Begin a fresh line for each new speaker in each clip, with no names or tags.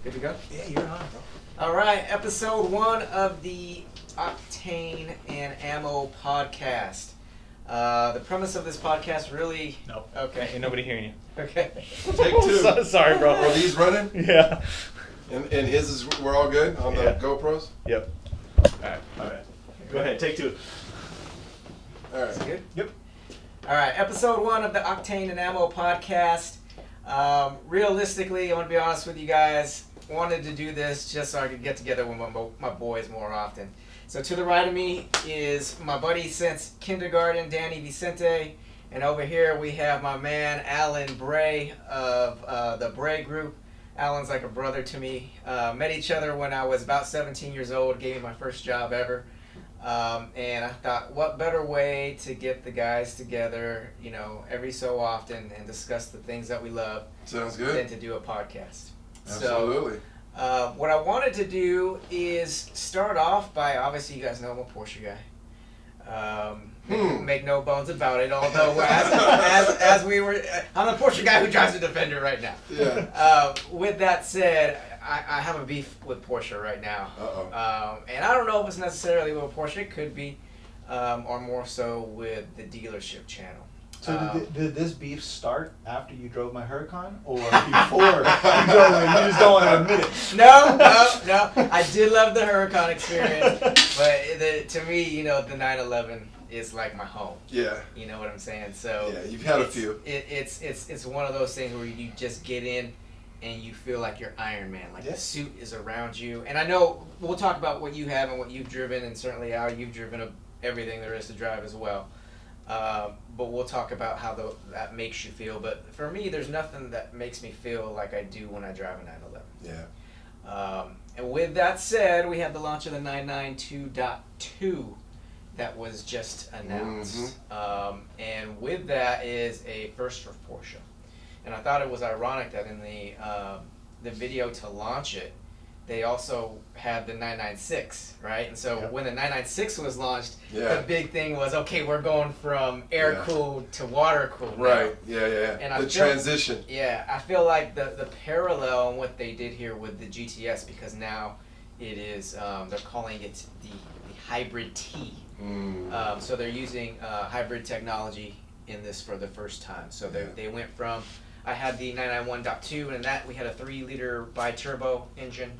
Good to go?
Yeah, you're on, bro.
All right, episode 1 of the Octane and Ammo Podcast. The premise of this podcast really...
Nope.
Okay.
Ain't nobody hearing you.
Okay.
Take 2.
Sorry, bro.
Are these running?
Yeah.
And his is, we're all good on the GoPros?
Yep. Alright, alright. Go ahead, take 2.
Alright.
Is it good?
Yep.
All right, episode 1 of the Octane and Ammo Podcast. Realistically, I want to be honest with you guys, wanted to do this just so I could get together with my boys more often. So to the right of me is my buddy since kindergarten, Danny Vicente. And over here we have my man, Alan Bray of the Bray group. Alan's like a brother to me. Met each other when I was about 17 years old, gave me my first job ever. And I thought, what better way to get the guys together, you know, every so often and discuss the things that we love.
Sounds good.
Than to do a podcast.
Absolutely.
So, what I wanted to do is start off by, obviously you guys know I'm a Porsche guy. Make no bones about it, although as we were, I'm a Porsche guy who drives a Defender right now.
Yeah.
With that said, I have a beef with Porsche right now.
Uh-oh.
And I don't know if it's necessarily with Porsche, it could be, or more so with the dealership channel.
So did this beef start after you drove my Huracan, or before you drove it? You just don't want to admit it.
No. I did love the Huracan experience, but to me, you know, the 911 is like my home.
Yeah.
You know what I'm saying? So
yeah, you've had a few.
It's one of those things where you just get in and you feel like you're Iron Man, like the suit is around you. And I know we'll talk about what you have and what you've driven, and certainly how you've driven everything there is to drive as well. But we'll talk about how that makes you feel. But for me, there's nothing that makes me feel like I do when I drive a 911.
Yeah.
And with that said, we had the launch of the 992.2 that was just announced. And with that is a first for Porsche. And I thought it was ironic that in the video to launch it, they also had the 996, right? And so when the 996 was launched, the big thing was, okay, we're going from air-cooled to water-cooled.
Right, yeah.
And
the transition.
Yeah, I feel like the parallel in what they did here with the GTS, because now it is, they're calling it the Hybrid T. So they're using hybrid technology in this for the first time. So they went from, I had the 991.2, and in that we had a 3-liter bi-turbo engine.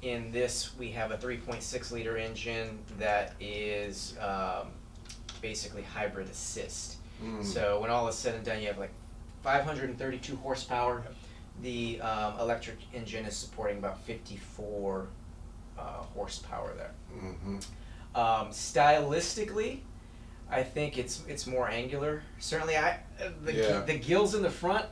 In this, we have a 3.6-liter engine that is basically hybrid assist. So when all is said and done, you have like 532 horsepower. The electric engine is supporting about 54 horsepower there. Stylistically, I think it's more angular. Certainly, the gills in the front,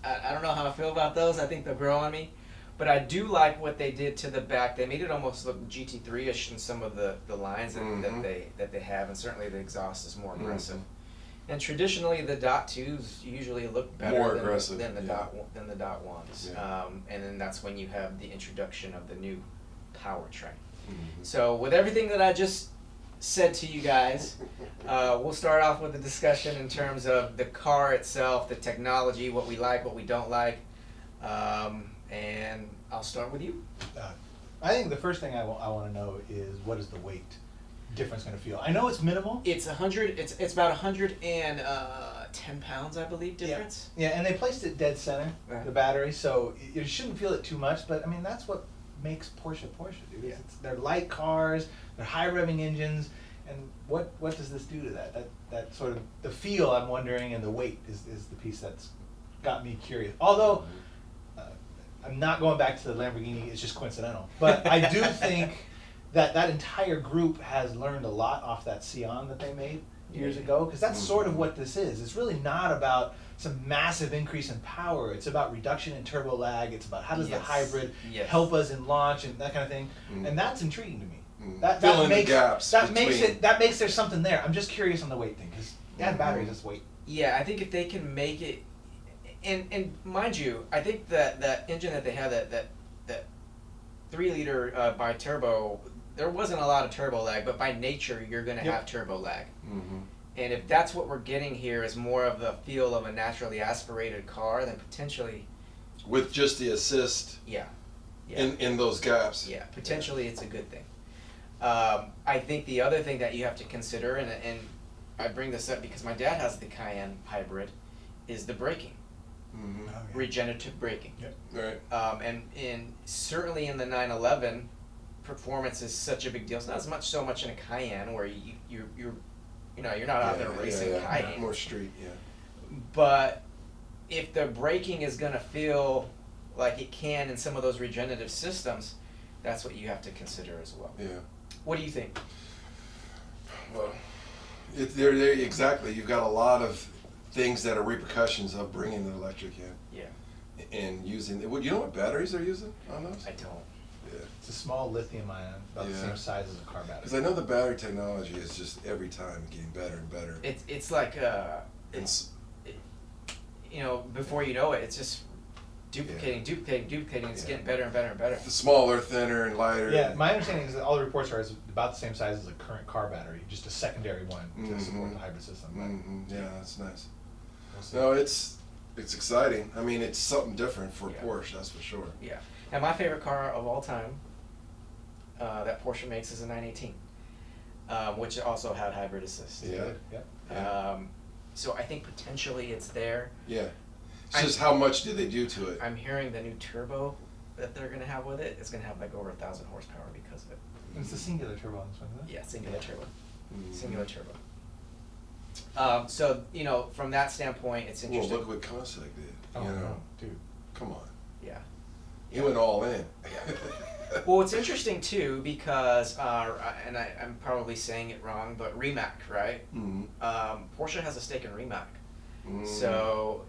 I don't know how I feel about those. I think they'll grow on me. But I do like what they did to the back. They made it almost look GT3-ish in some of the lines that they have, and certainly the exhaust is more aggressive. And traditionally, the .2s usually look better than the .1s. And then that's when you have the introduction of the new powertrain. So with everything that I just said to you guys, we'll start off with a discussion in terms of the car itself, the technology, what we like, what we don't like. And I'll start with you.
I think the first thing I want to know is, what is the weight difference going to feel? I know it's minimal.
It's 100. It's about 110 pounds, I believe, difference.
Yeah, and they placed it dead center, the battery, so you shouldn't feel it too much. But I mean, that's what makes Porsche, dude. They're light cars, they're high revving engines, and what does this do to that? That sort of the feel, I'm wondering, and the weight is the piece that's got me curious. Although I'm not going back to the Lamborghini, it's just coincidental. But I do think that entire group has learned a lot off that Sion that they made years ago, because that's sort of what this is. It's really not about some massive increase in power. It's about reduction in turbo lag. It's about how does the hybrid help us in launch and that kind of thing. And that's intriguing to me. That makes there's something there. I'm just curious on the weight thing, because batteries is weight.
Yeah, I think if they can make it, and mind you, I think that engine that they have, that 3-liter bi-turbo, there wasn't a lot of turbo lag, but by nature you're going to have turbo lag. And if that's what we're getting here is more of the feel of a naturally aspirated car, then potentially
with just the assist.
Yeah.
In those gaps.
Yeah, potentially it's a good thing. I think the other thing that you have to consider, and I bring this up because my dad has the Cayenne hybrid, is the braking.
Mm-hmm.
Oh, yeah.
Regenerative braking.
Yep.
Right.
And certainly in the 911, performance is such a big deal. It's not so much in a Cayenne where you're not out there racing Cayenne.
More street, yeah.
But if the braking is gonna feel like it can in some of those regenerative systems, that's what you have to consider as well.
Yeah.
What do you think?
Well, there exactly. You've got a lot of things that are repercussions of bringing the electric in.
Yeah.
And using, you know what batteries they're using on those?
I don't.
Yeah.
It's a small lithium ion, about the same size as a car battery.
Because I know the battery technology is just every time getting better and better.
It's like before you know it, it's just duplicating. It's getting better and better and better.
The smaller, thinner, and lighter.
Yeah, my understanding is that all the reports are about the same size as a current car battery, just a secondary one to support the hybrid system. But
Yeah, that's nice.
we'll see.
No, it's exciting. I mean, it's something different for Porsche, that's for sure.
Yeah. And my favorite car of all time that Porsche makes is a 918, which also had hybrid assist.
Yeah.
Yeah.
So I think potentially it's there.
Yeah. It's just how much do they do to it?
I'm hearing the new turbo that they're going to have with it is going to have like over 1,000 horsepower because of it.
It's a singular turbo on this one, isn't it?
Yeah, singular turbo.
Mm.
Singular turbo. So, from that standpoint, it's interesting.
Well, look what Kosek did.
Oh,
you know,
no, dude.
come on.
Yeah.
He went all in.
Well, it's interesting too because, and I'm probably saying it wrong, but Rimac, right?
Mm-hmm.
Porsche has a stake in Rimac.
Mm.
So,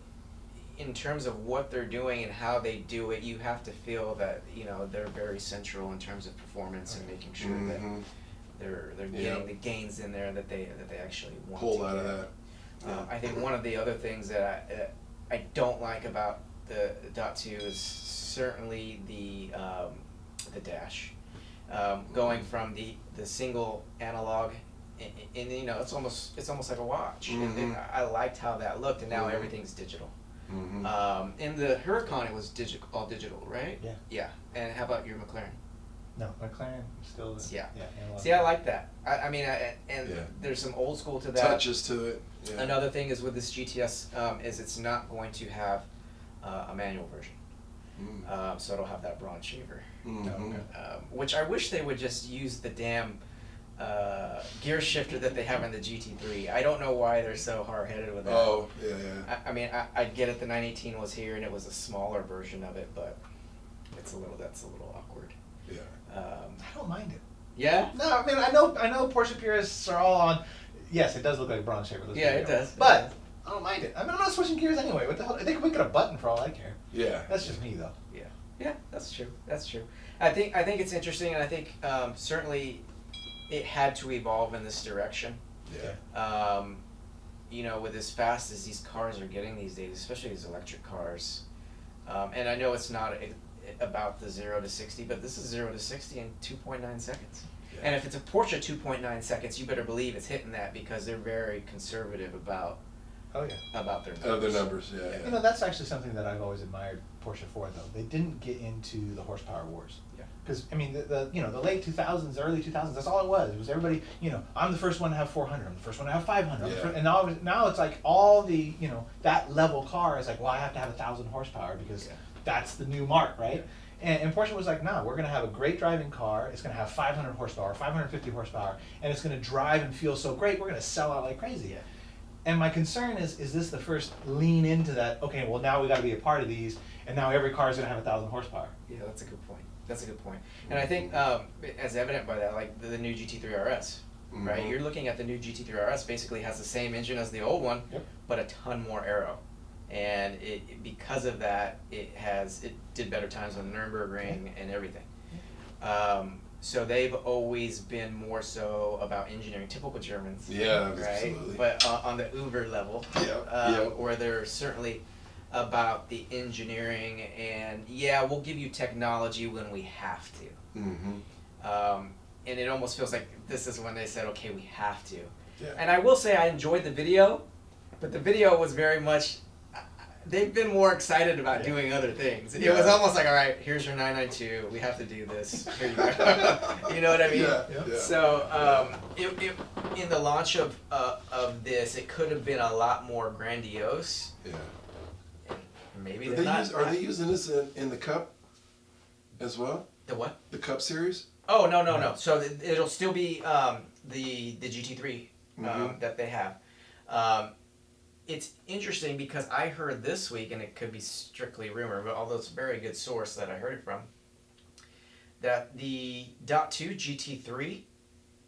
in terms of what they're doing and how they do it, you have to feel that they're very central in terms of performance and making sure that they're getting the gains in there that they actually want
Pull
to
out
get.
of that. Yeah.
I think one of the other things that I don't like about the Dot 2 is certainly the dash. Going from the single analog, and it's almost like a watch.
Mm-hmm.
And I liked how that looked, and now everything's digital.
Mm-hmm.
In the Huracan, it was all digital, right?
Yeah.
Yeah. And how about your McLaren?
No, McLaren still is.
Yeah.
Analog.
See, I like that. I mean, there's some old school to that.
Touches to it. Yeah.
Another thing is with this GTS is it's not going to have a manual version. So it'll have that bronze shaver.
Mm-hmm.
Which I wish they would just use the damn gear shifter that they have in the GT3. I don't know why they're so hard-headed with that.
Oh, yeah.
I mean, I get it. The 918 was here, and it was a smaller version of it, but that's a little awkward.
Yeah.
I don't mind it.
Yeah.
No, I mean I know Porsche purists are all on. Yes, it does look like a bronze shaver.
Yeah, it does.
But I don't mind it. I mean, I'm not switching gears anyway. What the hell? They can make it a button for all I care.
Yeah.
That's just me though.
Yeah, that's true. I think it's interesting, and I think certainly it had to evolve in this direction.
Yeah.
With as fast as these cars are getting these days, especially these electric cars, and I know it's not about the 0 to 60, but this is 0 to 60 in 2.9 seconds.
Yeah.
And if it's a Porsche 2.9 seconds, you better believe it's hitting that because they're very conservative about
Oh yeah.
about their numbers.
Other numbers, yeah.
You know, that's actually something that I've always admired Porsche for, though. They didn't get into the horsepower wars.
Yeah.
Because I mean, the late 2000s, early 2000s, that's all it was. It was everybody. I'm the first one to have 400. I'm the first one to have 500.
Yeah.
And now it's like all the that level car is like, well, I have to have 1,000 horsepower because that's the new mark, right? And Porsche was like, no, we're going to have a great driving car. It's going to have 500 horsepower, 550 horsepower, and it's going to drive and feel so great. We're going to sell out like crazy.
Yeah.
And my concern is this the first lean into that? Okay, well now we got to be a part of these, and now every car is going to have 1,000 horsepower.
Yeah, that's a good point. And I think, as evident by that, like the new GT3 RS, right? You're looking at the new GT3 RS basically has the same engine as the old one, but a ton more aero. And because of that, it did better times on the Nürburgring and everything. So they've always been more so about engineering, typical Germans.
Yeah,
right?
absolutely.
But on the Uber level, where they're certainly about the engineering and we'll give you technology when we have to. And it almost feels like this is when they said, okay, we have to.
Yeah.
And I will say I enjoyed the video, but the video was very much, they've been more excited about doing other things. It was almost like, all right, here's your 992. We have to do this. Here you go. You know what I mean?
Yeah.
So it in the launch of this, it could have been a lot more grandiose.
Yeah.
Maybe
Are they using this in the Cup as well?
The what?
The Cup series?
Oh no. So it'll still be the GT3 that they have. It's interesting because I heard this week, and it could be strictly rumor, but although it's a very good source that I heard it from, that the .2 GT3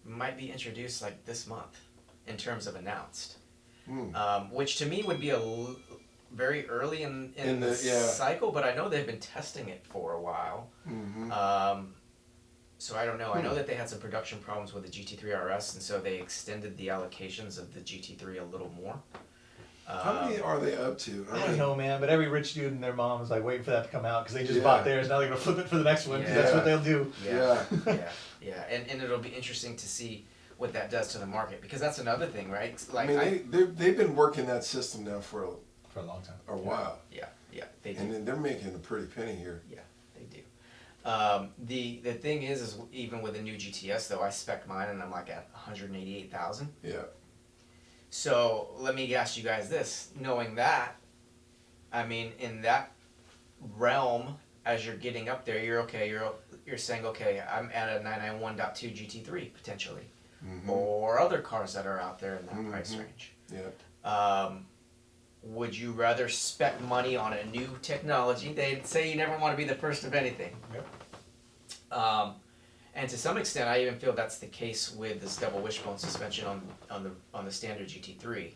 might be introduced like this month in terms of announced, which to me would be very early in the cycle, but I know they've been testing it for a while. So I don't know. I know that they had some production problems with the GT3 RS, and so they extended the allocations of the GT3 a little more.
How many are they up to?
I don't know, man, but every rich dude and their mom is like waiting for that to come out because they just bought theirs. Now they're going to flip it for the next one because that's what they'll do.
Yeah. And it'll be interesting to see what that does to the market, because that's another thing, right? Like
they've been working that system now for
a long time.
A while.
Yeah, they do.
And then they're making a pretty penny here.
Yeah, they do. The thing is even with the new GTS though, I spec mine and I'm like at 188,000.
Yeah.
So let me ask you guys this: knowing that, I mean, in that realm, as you're getting up there, you're saying, okay, I'm at a 991.2 GT3 potentially, or other cars that are out there in that price range.
Yeah.
Would you rather spec money on a new technology? They say you never want to be the first of anything.
Yep.
And to some extent, I even feel that's the case with this double wishbone suspension on the standard GT3,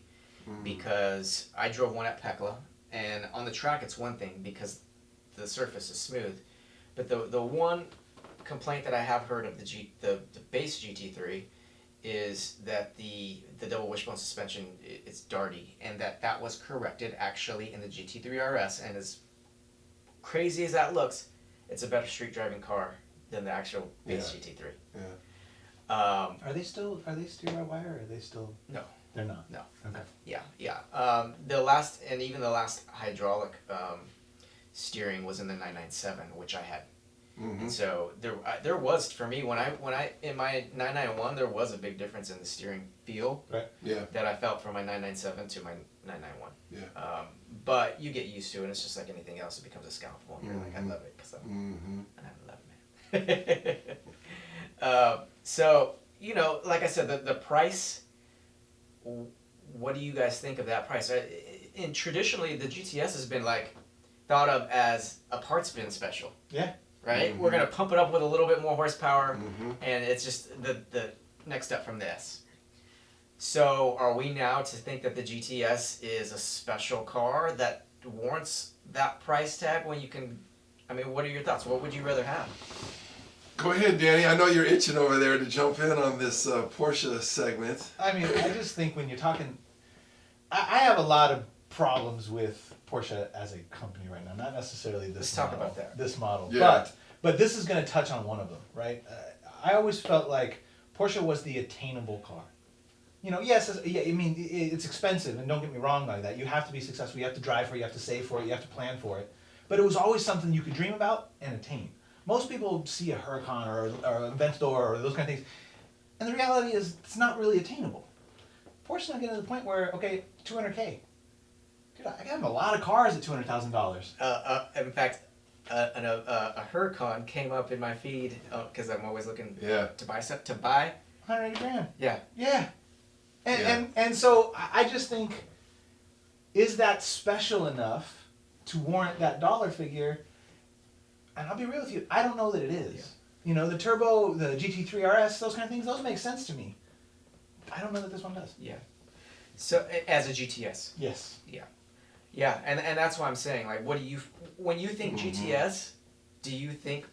because I drove one at Pekla, and on the track it's one thing because the surface is smooth, but the one complaint that I have heard of the base GT3 is that the double wishbone suspension is darty, and that was corrected actually in the GT3 RS, and as crazy as that looks, it's a better street driving car than the actual base GT3.
Yeah.
Are they steer by wire, or are they still?
No.
They're not.
No.
Okay.
Yeah. The last hydraulic steering was in the 997, which I had. And so there was, for me, when I in my 991, there was a big difference in the steering feel.
Right.
Yeah.
That I felt from my 997 to my 991.
Yeah.
But you get used to it, and it's just like anything else. It becomes a scalpel, and you're like, I love it because I'm a 11 man. So, like I said, the price, what do you guys think of that price? And traditionally, the GTS has been thought of as a parts bin special.
Yeah.
Right? We're going to pump it up with a little bit more horsepower, and it's just the next step from this. So are we now to think that the GTS is a special car that warrants that price tag when you can... I mean, what are your thoughts? What would you rather have?
Go ahead, Danny. I know you're itching over there to jump in on this Porsche segment.
I mean, I just think when you're talking... I have a lot of problems with Porsche as a company right now, not necessarily this model.
Let's talk about that.
This model.
Yeah.
But this is going to touch on one of them, right? I always felt like Porsche was the attainable car. Yes, I mean, it's expensive, and don't get me wrong like that. You have to be successful. You have to drive for it. You have to save for it. You have to plan for it. But it was always something you could dream about and attain. Most people see a Huracan or an Aventador or those kind of things, and the reality is it's not really attainable. Porsche's not getting to the point where, okay, $200K. Dude, I got a lot of cars at $200,000.
In fact, a Huracan came up in my feed because I'm always looking to buy stuff. To buy
$180,000.
Yeah.
Yeah. And so I just think, is that special enough to warrant that dollar figure? And I'll be real with you, I don't know that it is. Yeah. The turbo, the GT3 RS, those kind of things, those make sense to me. I don't know that this one does.
Yeah. So as a GTS.
Yes.
Yeah. Yeah, and that's what I'm saying. What do you, when you think GTS, do you think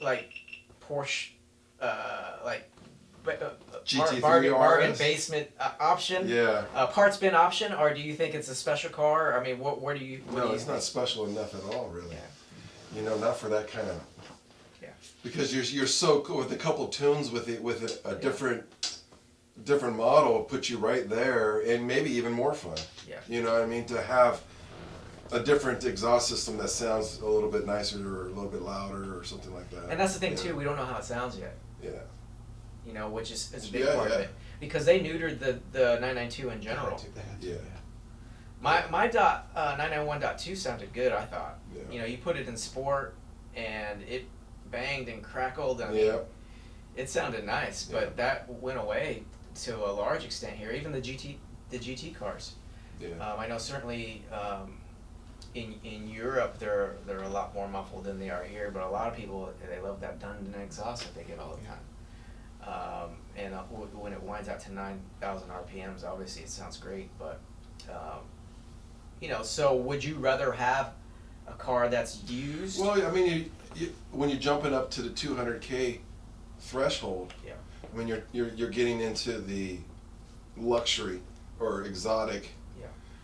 Porsche,
GT3
bargain
RS?
basement option?
Yeah.
Parts bin option, or do you think it's a special car? I mean, where do you?
No, it's not special enough at all, really.
Yeah.
Not for that kind of.
Yeah.
Because you're so cool with a couple tunes with a different model, put you right there, and maybe even more fun.
Yeah.
You know what I mean? To have a different exhaust system that sounds a little bit nicer or a little bit louder or something like that.
And that's the thing too, we don't know how it sounds yet.
Yeah.
You know, which is a big part of it. Because they neutered the 992 in general.
Yeah.
My 991.2 sounded good, I thought.
Yeah.
You know, you put it in sport and it banged and crackled. I mean,
Yeah.
it sounded nice, but that went away to a large extent here. Even the GT cars.
Yeah.
I know certainly in Europe they're a lot more muffled than they are here, but a lot of people, they love that dun exhaust that they get all the time. And when it winds out to 9,000 RPMs, obviously it sounds great, but you know, so would you rather have a car that's used?
Well, I mean, when you're jumping up to the 200K threshold,
Yeah.
when you're getting into the luxury or exotic,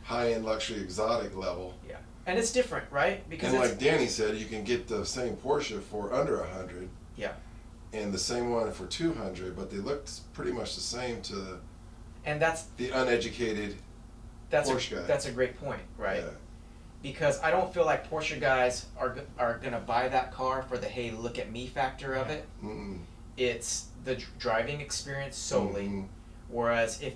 high-end luxury exotic level.
Yeah, and it's different, right? Because
and like Danny said, you can get the same Porsche for under 100.
Yeah.
And the same one for 200, but they look pretty much the same to
and that's
the uneducated Porsche guy.
That's a great point, right?
Yeah.
Because I don't feel like Porsche guys are gonna buy that car for the hey look at me factor of it.
Mm-mm.
It's the driving experience solely.
Mm-hmm.
Whereas if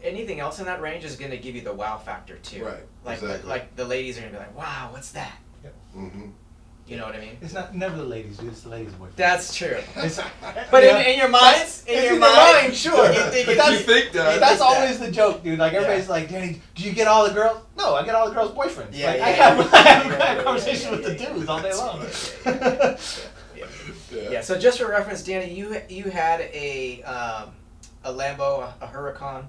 anything else in that range is gonna give you the wow factor too.
Right.
Like
Exactly.
like the ladies are gonna be like, wow, what's that?
Mm-hmm.
You know what I mean?
It's never the ladies, dude. It's the ladies' boy.
That's true.
It's,
But
yeah,
in your minds,
it's in your mind, sure.
You think
But
it's-
You think that?
That's
think
always the joke, dude. Like everybody's like, Danny, do you get all the girls? No, I get all the girls' boyfriends.
Yeah,
like,
yeah,
I have
yeah,
conversations
yeah,
with the
yeah,
dudes all day long.
Yeah. So just for reference, Danny, you had a Lambo, a Huracan,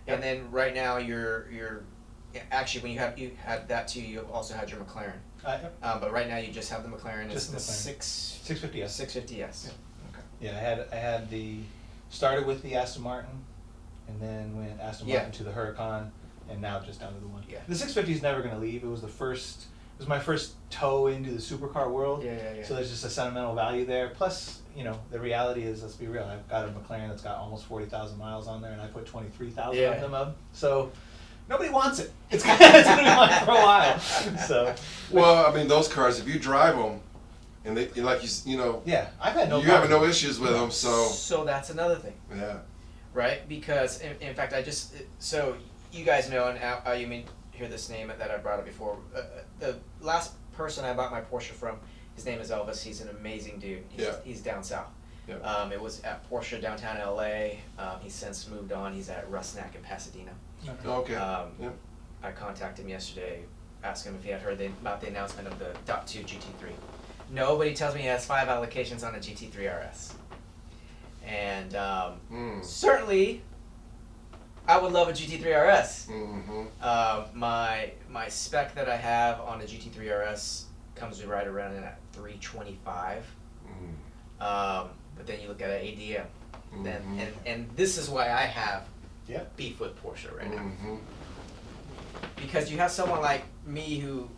and then right now you're actually when you had that too, you also had your McLaren. But right now you just have the McLaren.
Just
It's
the
the
McLaren. 650S.
650S.
Yeah. Yeah, I had started with the Aston Martin, and then went Aston Martin to the Huracan, and now just down to the one.
Yeah.
The 650 is never going to leave. It was my first toe into the supercar world.
Yeah.
So there's just a sentimental value there. Plus, you know, the reality is, let's be real, I've got a McLaren that's got almost 40,000 miles on there, and I put 23,000 of them up. So nobody wants it. It's going to be mine for a while. So.
Well, I mean, those cars, if you drive them, and they like you know.
Yeah, I've had no.
You have no issues with them, so.
So that's another thing.
Yeah.
Right, because in fact, so you guys know, and you may hear this name that I brought up before. The last person I bought my Porsche from, his name is Elvis. He's an amazing dude. He's down south.
Yeah.
It was at Porsche downtown LA. He's since moved on. He's at Rusnack in Pasadena.
Okay.
Yeah. I contacted him yesterday, asked him if he had heard about the announcement of the .2 GT3. Nobody tells me he has 5 allocations on a GT3 RS. And certainly, I would love a GT3 RS.
Mm-hmm.
My spec that I have on a GT3 RS comes right around in at 325. But then you look at an ADM. Then and this is why I have beef with Porsche right now. Because you have someone like me who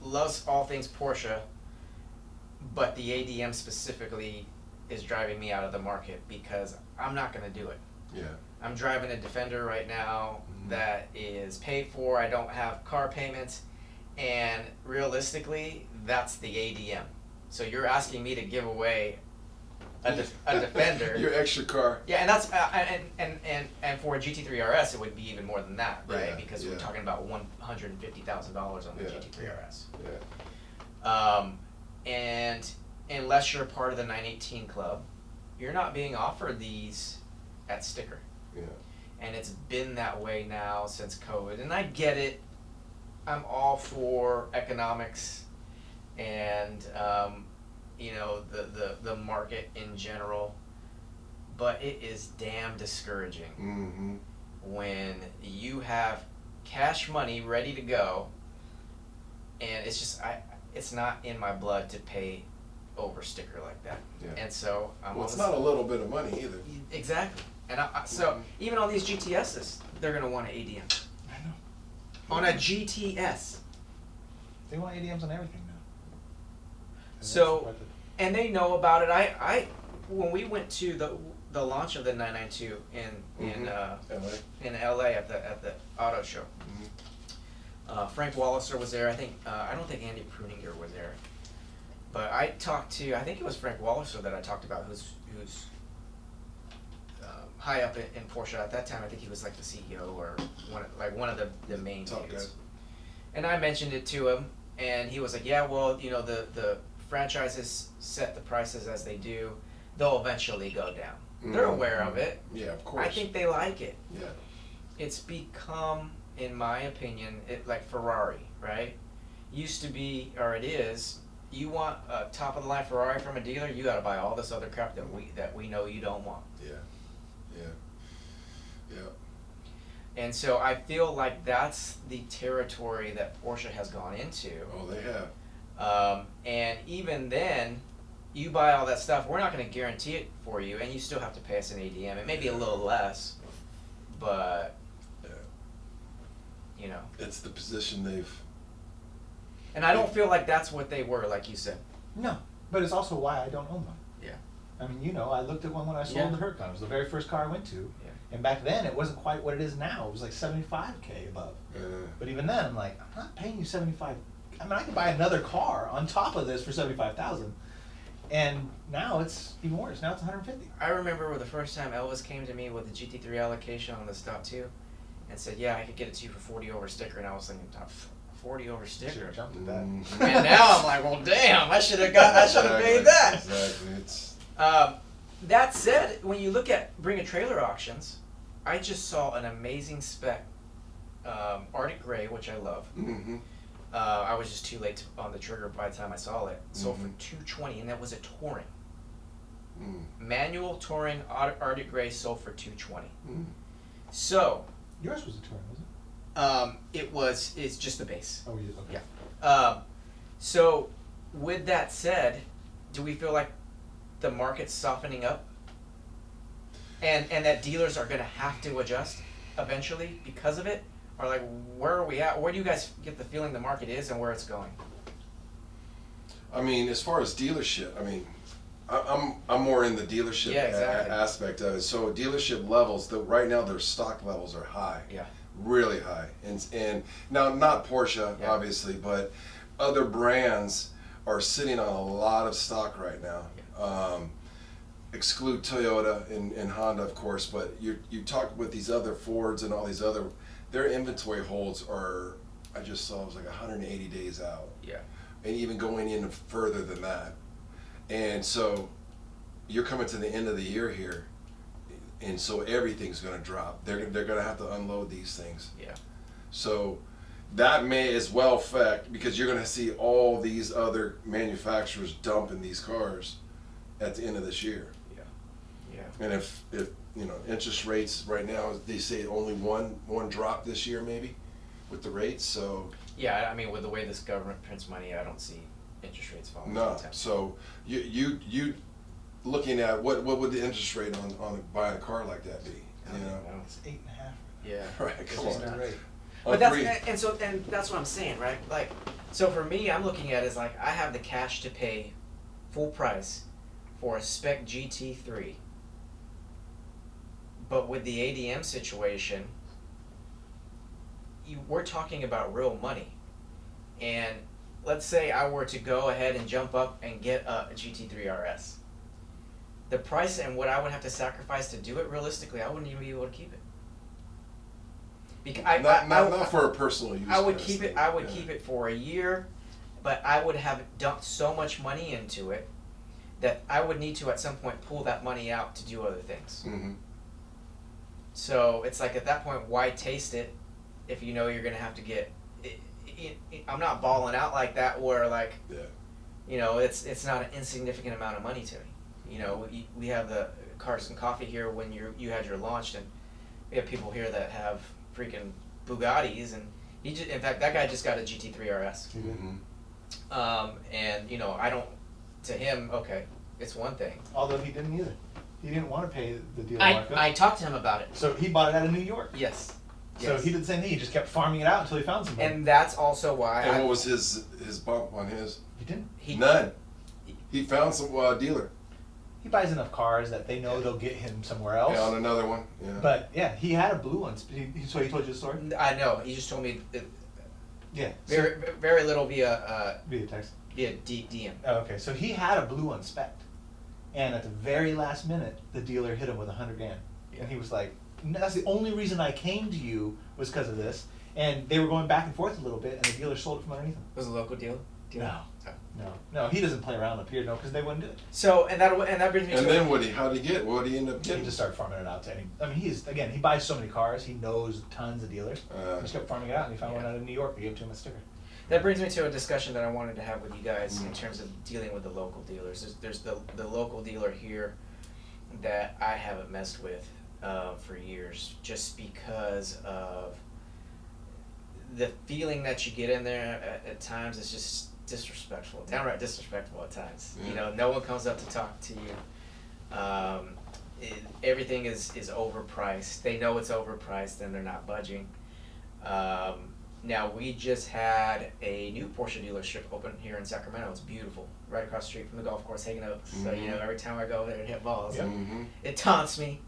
loves all things Porsche, but the ADM specifically is driving me out of the market because I'm not going to do it.
Yeah.
I'm driving a Defender right now that is paid for. I don't have car payments, and realistically, that's the ADM. So you're asking me to give away a Defender.
Your extra car.
Yeah, and that's and for a GT3 RS, it would be even more than that, right?
Yeah,
Because we're talking about $150,000 on the GT3 RS.
Yeah.
And unless you're part of the 918 club, you're not being offered these at sticker.
Yeah.
And it's been that way now since COVID. And I get it. I'm all for economics and you know, the market in general, but it is damn discouraging when you have cash money ready to go, and it's just it's not in my blood to pay over sticker like that.
Yeah.
And so
Well, it's not a little bit of money either.
Exactly. And so even on these GTSs, they're gonna want an ADM.
I know.
On a GTS.
They want ADMs on everything now.
So, and they know about it. I when we went to the launch of the 992 in LA at the auto show, Frank Walliser was there. I don't think Andy Pruninger was there. But I talked to, I think it was Frank Walliser that I talked about, who's high up in Porsche at that time. I think he was like the CEO or one of the main dudes. And I mentioned it to him, and he was like, "Yeah, well, you know, the franchises set the prices as they do. They'll eventually go down. They're aware of it.
Yeah, of course.
I think they like it.
Yeah.
It's become, in my opinion, like Ferrari, right? Used to be, or it is. You want a top of the line Ferrari from a dealer, you got to buy all this other crap that we know you don't want."
Yeah.
And so I feel like that's the territory that Porsche has gone into.
Oh, they have.
And even then, you buy all that stuff, we're not going to guarantee it for you, and you still have to pay us an ADM. It may be a little less, but, you know.
It's the position they've...
And I don't feel like that's what they were, like you said.
No, but it's also why I don't own one.
Yeah.
I mean, you know, I looked at one when I sold the Huracan. It was the very first car I went to.
Yeah.
And back then, it wasn't quite what it is now. It was like $75K above. But even then, I'm like, I'm not paying you $75,000. I mean, I could buy another car on top of this for $75,000. And now it's even worse. Now it's $150,000.
I remember the first time Elvis came to me with the GT3 allocation on the Stop 2 and said, "Yeah, I could get it to you for 40 over sticker." And I was thinking, 40 over sticker?
Should've jumped at that.
And now I'm like, well, damn, I should have paid that.
Exactly.
That said, when you look at Bring a Trailer auctions, I just saw an amazing spec Arctic Gray, which I love.
Mm-hmm.
I was just too late on the trigger by the time I saw it. Sold for $220, and that was a touring. Manual touring Arctic Gray sold for $220. So
Yours was a touring, wasn't it?
It's just the base.
Oh, you okay.
Yeah. So with that said, do we feel like the market's softening up? And that dealers are gonna have to adjust eventually because of it? Or like, where are we at? Where do you guys get the feeling the market is and where it's going?
I mean, as far as dealership, I mean, I'm more in the dealership aspect of it. So dealership levels, right now their stock levels are high.
Yeah. Really
high. And now not Porsche, obviously, but other brands are sitting on a lot of stock right now. Exclude Toyota and Honda, of course, but you talk with these other Fords and all these other, their inventory holds are, I just saw it was like 180 days out.
Yeah.
And even going in further than that. And so you're coming to the end of the year here, and so everything's going to drop. They're going to have to unload these things.
Yeah.
So that may as well affect, because you're going to see all these other manufacturers dumping these cars at the end of this year.
Yeah.
And if you know, interest rates right now, they say only one drop this year maybe with the rates. So
yeah, I mean, with the way this government prints money, I don't see interest rates falling.
No. So you looking at what would the interest rate on buying a car like that be? You know,
It's 8.5.
Yeah.
right. Come
It's
on.
not right.
But that's what I'm saying, right? Like, so for me, I'm looking at it as like, I have the cash to pay full price for a spec GT3. But with the ADM situation, we're talking about real money. And let's say I were to go ahead and jump up and get a GT3 RS. The price and what I would have to sacrifice to do it, realistically, I wouldn't even be able to keep it. Because
not for a personal use.
I would keep it. I would keep it for a year, but I would have dumped so much money into it that I would need to at some point pull that money out to do other things.
Mm-hmm.
So it's like at that point, why taste it if you know you're gonna have to get? I'm not balling out like that where like, you know, it's not an insignificant amount of money to me. You know, we have the Cars and Coffee here when you had your launch, and we have people here that have freaking Bugattis, and in fact that guy just got a GT3 RS.
Mm-hmm.
And you know, I don't, to him, okay, it's one thing.
Although he didn't either. He didn't want to pay the dealer markup.
I talked to him about it.
So he bought it out of New York.
Yes.
So he did the same thing. He just kept farming it out until he found somebody.
And that's also why.
And what was his bump on his?
He didn't.
None. He found some dealer.
He buys enough cars that they know they'll get him somewhere else.
Yeah, on another one. Yeah.
But yeah, he had a blue one. So he told you the story?
I know. He just told me
Yeah.
Very little via
text.
Via DM.
Oh, okay. So he had a blue on spec, and at the very last minute, the dealer hit him with $100,000, and he was like, "That's the only reason I came to you was because of this." And they were going back and forth a little bit, and the dealer sold it from underneath him.
Was it a local deal?
No. He doesn't play around up here, no, because they wouldn't do it.
So and that brings me.
And then how'd he get? What did he end up getting?
He just started farming it out to any. I mean, he buys so many cars. He knows tons of dealers. He just kept farming it out, and he found one out of New York. We gave it to him a sticker.
That brings me to a discussion that I wanted to have with you guys in terms of dealing with the local dealers. There's the local dealer here that I haven't messed with for years, just because of the feeling that you get in there at times is just disrespectful, downright disrespectful at times.
Yeah.
You know, no one comes up to talk to you. Everything is overpriced. They know it's overpriced and they're not budging. Now, we just had a new Porsche dealership open here in Sacramento. It's beautiful, right across the street from the golf course, Hagen Oaks. So, you know, every time I go there and hit balls, it taunts me.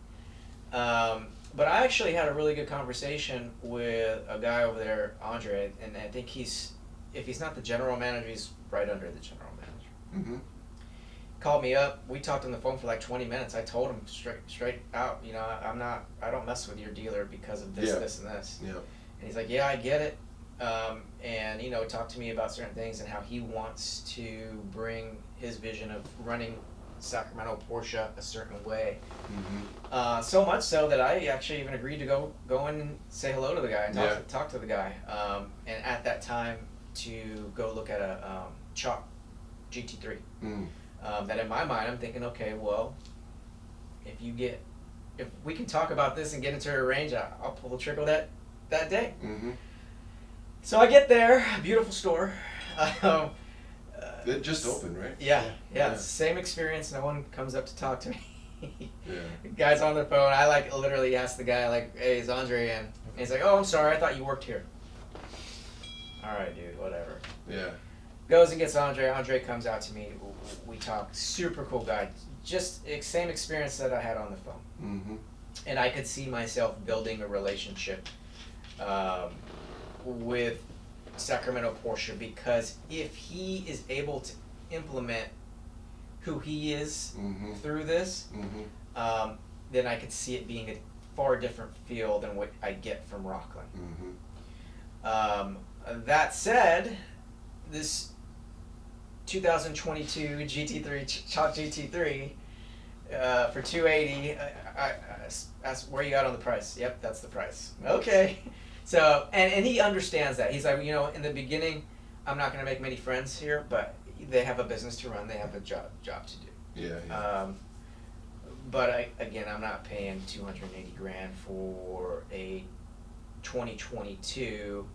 But I actually had a really good conversation with a guy over there, Andre, and I think if he's not the general manager, he's right under the general manager. Called me up. We talked on the phone for like 20 minutes. I told him straight out, you know, I don't mess with your dealer because of this, this, and this.
Yeah.
And he's like, yeah, I get it. And, you know, talk to me about certain things and how he wants to bring his vision of running Sacramento Porsche a certain way. So much so that I actually even agreed to go in and say hello to the guy and talk to the guy. And at that time to go look at a Chalk GT3. That in my mind I'm thinking, okay, well, if we can talk about this and get into a range, I'll pull the trigger that day. So I get there, beautiful store.
It just opened, right?
Yeah. Same experience. No one comes up to talk to me. The guy's on the phone. I like literally asked the guy, like, "Hey, is Andre in?" And he's like, "Oh, I'm sorry. I thought you worked here." All right, dude. Whatever.
Yeah.
Goes and gets Andre. Andre comes out to me. We talk. Super cool guy. Just same experience that I had on the phone. And I could see myself building a relationship with Sacramento Porsche, because if he is able to implement who he is through this, then I could see it being a far different feel than what I get from Rockland. That said, this 2022 GT3 Chalk GT3 for $280, I asked where you got on the price. Yep, that's the price. Okay. So, and he understands that. He's like, you know, in the beginning, I'm not going to make many friends here, but they have a business to run. They have a job to do. But I'm not paying $280,000 for a 2022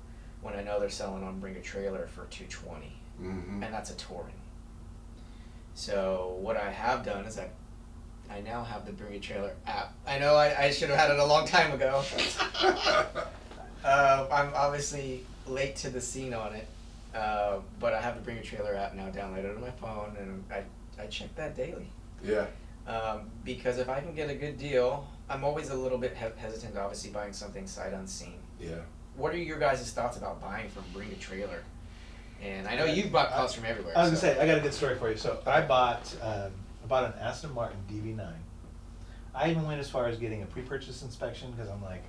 when I know they're selling on Bring a Trailer for $220, and that's a touring. So what I have done is I now have the Bring a Trailer app. I know I should have had it a long time ago. I'm obviously late to the scene on it, but I have the Bring a Trailer app now downloaded on my phone, and I check that daily. Because if I can get a good deal, I'm always a little bit hesitant, obviously, buying something sight unseen. What are your guys' thoughts about buying from Bring a Trailer? And I know you've bought cars from everywhere.
I was gonna say, I got a good story for you. So I bought an Aston Martin DB9. I even went as far as getting a pre-purchase inspection because I'm like,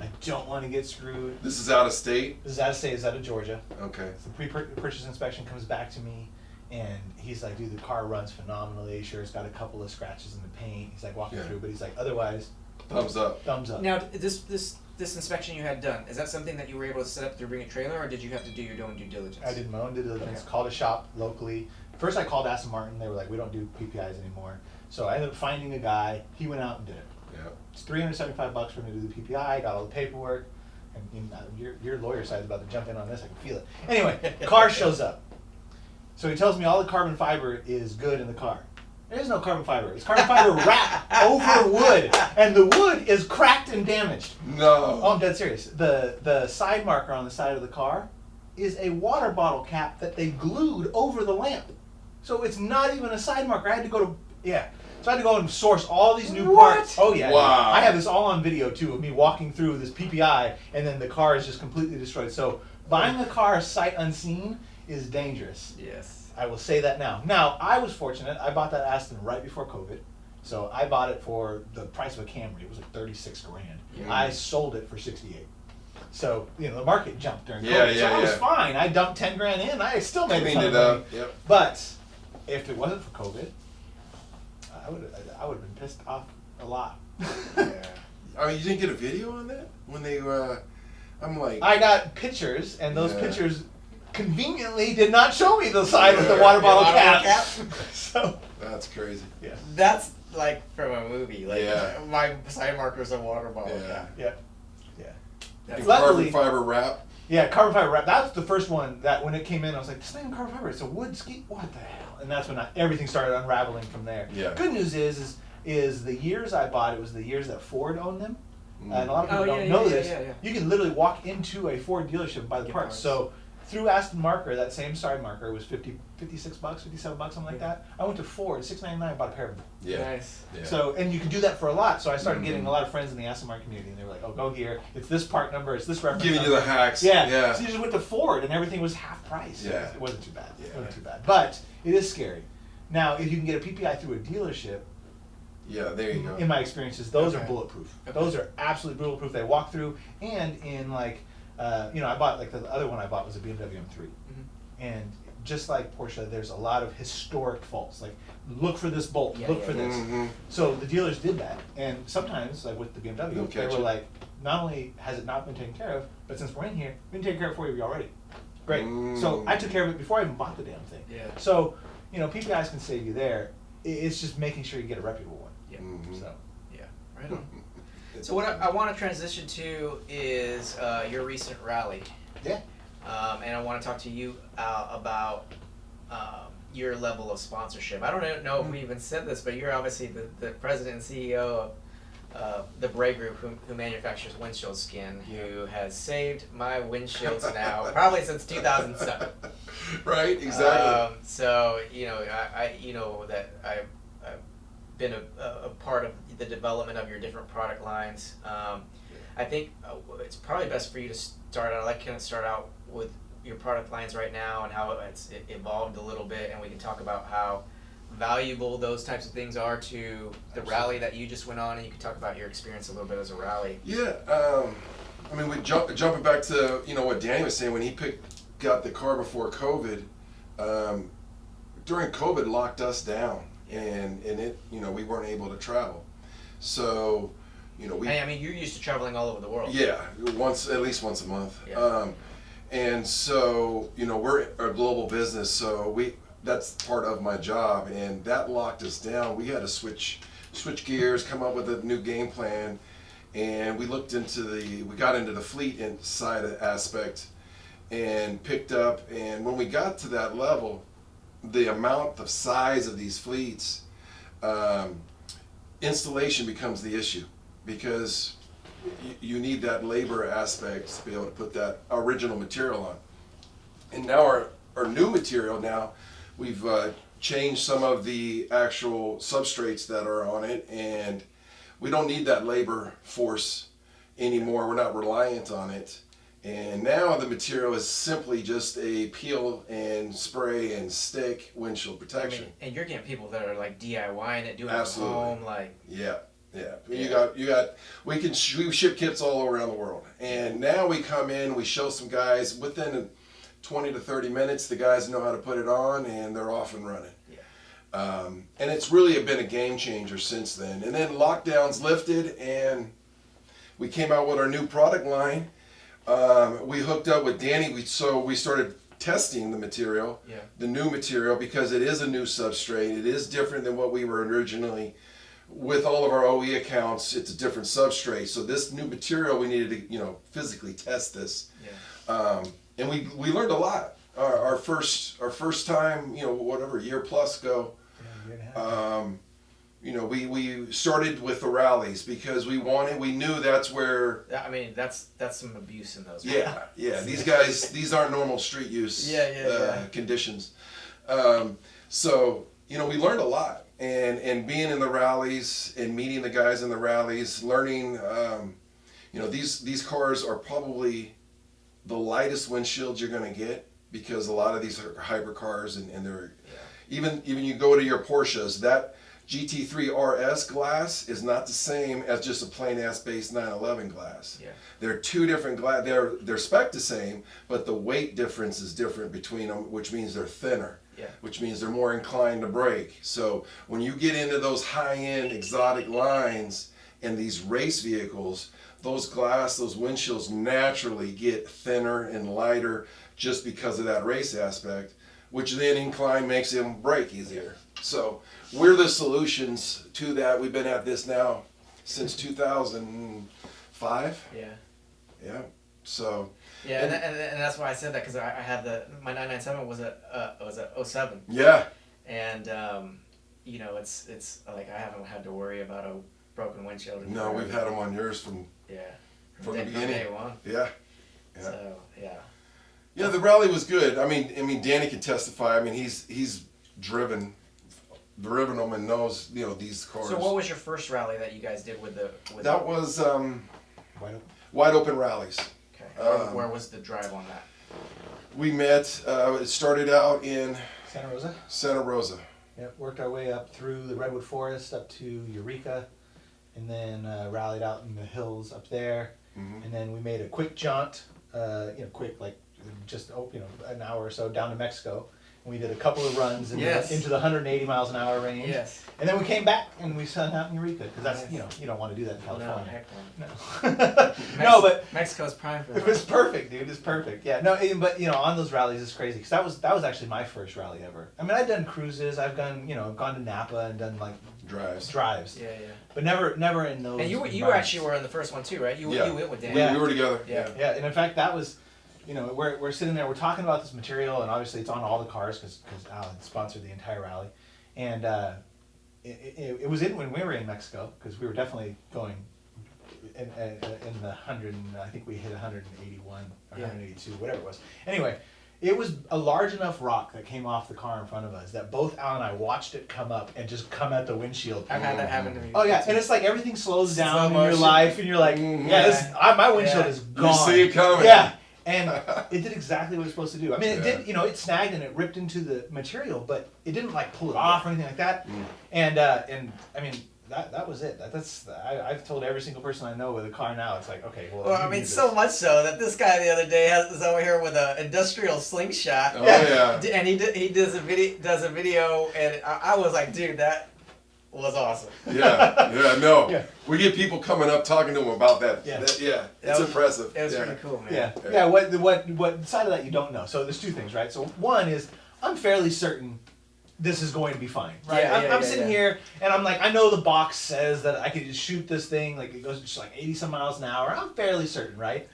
I don't want to get screwed.
This is out of state?
This is out of state. It's out of Georgia.
Okay.
The pre-purchase inspection comes back to me, and he's like, dude, the car runs phenomenally. Sure, it's got a couple of scratches in the paint. He's like walking through, but he's like, otherwise,
thumbs up.
Thumbs up.
Now, this inspection you had done, is that something that you were able to set up through Bring a Trailer, or did you have to do your own due diligence?
I did my own due diligence.
Okay.
Called a shop locally. First, I called Aston Martin. They were like, we don't do PPIs anymore. So I ended up finding a guy. He went out and did it. It's $375 for me to do the PPI. I got all the paperwork, and your lawyer side's about to jump in on this. I can feel it. Anyway, the car shows up. So he tells me all the carbon fiber is good in the car. There's no carbon fiber. It's carbon fiber wrapped over wood, and the wood is cracked and damaged.
No.
Oh, I'm dead serious. The side marker on the side of the car is a water bottle cap that they glued over the lamp. So it's not even a side marker. I had to go to So I had to go and source all these new parts. Oh yeah.
Wow.
I have this all on video too of me walking through this PPI, and then the car is just completely destroyed. So Buying a car sight unseen is dangerous.
Yes.
I will say that now. Now, I was fortunate. I bought that Aston right before COVID. So I bought it for the price of a Camry. It was like 36 grand.
Yeah.
I sold it for 68. So, the market jumped during
Yeah,
COVID. So
yeah,
I was
yeah.
fine. I dumped 10 grand in. I still made a
Cleaned
ton of
it
money.
up. Yep.
But if it wasn't for COVID, I would have been pissed off a lot.
Yeah.
Oh, you didn't get a video on that when they? I'm like.
I got pictures, and those
Yeah.
pictures conveniently did not show me the side with the
Yeah.
water bottle
Water bottle
cap.
cap?
So,
That's crazy.
yeah.
That's like from a movie. Like
Yeah.
my side marker's a water bottle
Yeah.
cap.
Yeah.
That's
And
Luckily-
carbon fiber wrap.
Yeah, carbon fiber wrap. That was the first one that when it came in, I was like, this is not even carbon fiber. It's a wood ski. What the hell? And that's when everything started unraveling from there.
Yeah.
Good news is the years I bought, it was the years that Ford owned them. And a lot of people
Oh,
don't
yeah,
know
yeah,
this.
yeah, yeah.
You can literally walk into a Ford dealership and buy the
Get
parts.
parts.
So through Aston Marker, that same side marker was $56, $57, something like
Yeah.
that. I went to Ford, $6.99, bought a pair of them.
Yeah.
Nice.
Yeah.
So, and you can do that for a lot. So I started
Mhm.
getting a lot of friends in the Aston Martin community, and they were like, "Oh, go here. It's this part number. It's this reference
Giving you
number."
the hacks.
Yeah.
Yeah.
So you just went to Ford, and everything was half price.
Yeah.
It wasn't too bad. It
Yeah.
wasn't too bad. But it is scary. Now, if you can get a PPI through a dealership,
Yeah. There you go.
in my experiences, those are
Okay.
bulletproof.
Okay.
Those are absolutely bulletproof. They walk through, and in like, I bought like the other one I bought was a BMW M3.
Mhm.
And just like Porsche, there's a lot of historic faults. Like, look for this bolt,
Yeah,
look
yeah,
for
yeah.
this.
Mhm.
So the dealers did that, and sometimes, like with the BMW,
They'll
they
catch
were
it.
like, not only has it not been taken care of, but since we're in here, we can take care of it for you already. Great. So I took care of it before I even bought the damn thing.
Yeah.
So, PPIs can save you there. It's just making sure you get a reputable one.
Yeah.
Mhm.
So,
Yeah. Right on. So what I want to transition to is your recent rally.
yeah.
And I want to talk to you about your level of sponsorship. I don't know if we even said this, but you're obviously the president and CEO of the Bray Group, who manufactures WindshieldSkin, who has saved my windshields now probably since 2007.
Right. Exactly.
So I that I've been a part of the development of your different product lines. I think it's probably best for you to start out. I like kind of start out with your product lines right now and how it's evolved a little bit, and we can talk about how valuable those types of things are to the rally that you just went on, and you can talk about your experience a little bit as a rally.
Yeah. I mean, jumping back to what Danny was saying when he got the car before COVID. During COVID, locked us down, and it we weren't able to travel. So we.
I mean, you're used to traveling all over the world.
Yeah, at least once a month.
Yeah.
And so, we're a global business, so that's part of my job, and that locked us down. We had to switch gears, come up with a new game plan, and we got into the fleet side aspect, and picked up. And when we got to that level, the amount of size of these fleets, installation becomes the issue, because you need that labor aspect to be able to put that original material on. And now our new material, now we've changed some of the actual substrates that are on it, and we don't need that labor force anymore. We're not reliant on it. And now the material is simply just a peel and spray and stick windshield protection.
And you're getting people that are like DIYing it, doing it
Absolutely.
from home, like.
Yeah.
Yeah.
You got. We ship kits all around the world, and now we come in. We show some guys within 20 to 30 minutes. The guys know how to put it on, and they're off and running.
Yeah.
And it's really been a game changer since then. And then lockdowns lifted, and we came out with our new product line. We hooked up with Danny. We started testing the material, the new material, because it is a new substrate. It is different than what we were originally. With all of our OE accounts, it's a different substrate. So this new material, we needed to, physically test this.
Yeah.
And we learned a lot. Our first time, year plus ago.
Yeah, year and a half.
We started with the rallies because we knew that's where.
I mean, that's some abuse in those.
Yeah. These guys, these aren't normal street use conditions. So we learned a lot, and being in the rallies and meeting the guys in the rallies, learning. These cars are probably the lightest windshields you're going to get, because a lot of these are hybrid cars, and they're even you go to your Porsches, that GT3 RS glass is not the same as just a plain ass base 911 glass.
Yeah.
They're two different glass. They're spec the same, but the weight difference is different between them, which means they're thinner.
Yeah.
Which means they're more inclined to break. So when you get into those high-end exotic lines and these race vehicles, those windshields naturally get thinner and lighter just because of that race aspect, which then incline makes them break easier. So we're the solutions to that. We've been at this now since 2005.
Yeah.
Yeah. So.
Yeah, and that's why I said that, because I had my 997 was a 07.
Yeah.
And you know, it's like I haven't had to worry about a broken windshield.
No, we've had them on yours from the beginning.
From day one.
Yeah. Yeah.
So yeah.
Yeah, the rally was good. I mean, Danny can testify. I mean, he's driven them and knows, you know, these cars.
So what was your first rally that you guys did with
that was
Wide open.
wide open rallies.
Okay. Where was the drive on that?
We met. It started out in
Santa Rosa.
Santa Rosa.
Yep, worked our way up through the Redwood Forest up to Eureka, and then rallied out in the hills up there.
Mm-hmm.
And then we made a quick jaunt, quick, like just an hour or so down to Mexico. And we did a couple of runs into the 180 miles an hour range.
Yes.
And then we came back and we hung out in Eureka, because that's, you don't want to do that in California.
No, heck
No. No, but
Mexico's prime for that.
it was perfect, dude. It's perfect. Yeah. No, but on those rallies, it's crazy, because that was actually my first rally ever. I mean, I've done cruises. I've gone to Napa and done like drives.
Yeah.
But never in those.
And you actually were in the first one too, right? You went with Dan.
We were together.
Yeah.
Yeah, and in fact, that was, we're sitting there, we're talking about this material, and obviously it's on all the cars because Alan sponsored the entire rally, and it was when we were in Mexico, because we were definitely going in the 100, I think we hit 181 or 182, whatever it was. Anyway, it was a large enough rock that came off the car in front of us that both Al and I watched it come up and just come at the windshield.
I've had that happen to me.
Oh yeah, and it's like everything slows down
Slow
in your
motion.
life, and you're like, my windshield is gone.
You see it coming.
Yeah, and it did exactly what it was supposed to do. I mean, it did, it snagged and it ripped into the material, but it didn't like pull it off or anything like that. And I mean, that was it. I've told every single person I know with a car now, it's like, okay, well.
Well, I mean, so much so that this guy the other day is over here with an industrial slingshot.
Oh yeah.
And he does a video, and I was like, dude, that was awesome.
Yeah. We get people coming up talking to them about that.
Yeah.
It's impressive.
It was pretty cool, man.
Yeah. What side of that you don't know? So there's two things, right? So one is, I'm fairly certain this is going to be fine, right? I'm sitting here and I'm like, I know the box says that I could just shoot this thing, like it goes just like 80 some miles an hour. I'm fairly certain, right?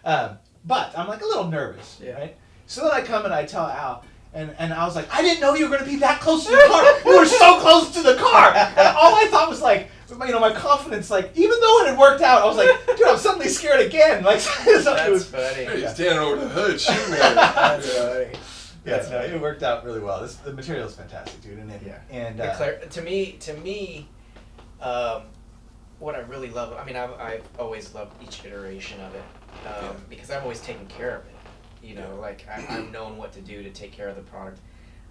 But I'm like a little nervous, right? So then I come and I tell Al, and I was like, I didn't know you were going to be that close to the car. You were so close to the car. And all I thought was like, my confidence, like, even though it had worked out, I was like, dude, I'm suddenly scared again. Like,
That's funny.
He's standing over the hood shooting at it.
That's funny.
Yeah, it worked out really well. The material is fantastic, dude. And
to me, what I really love, I mean, I've always loved each iteration of it, because I've always taken care of it. Like I've known what to do to take care of the product.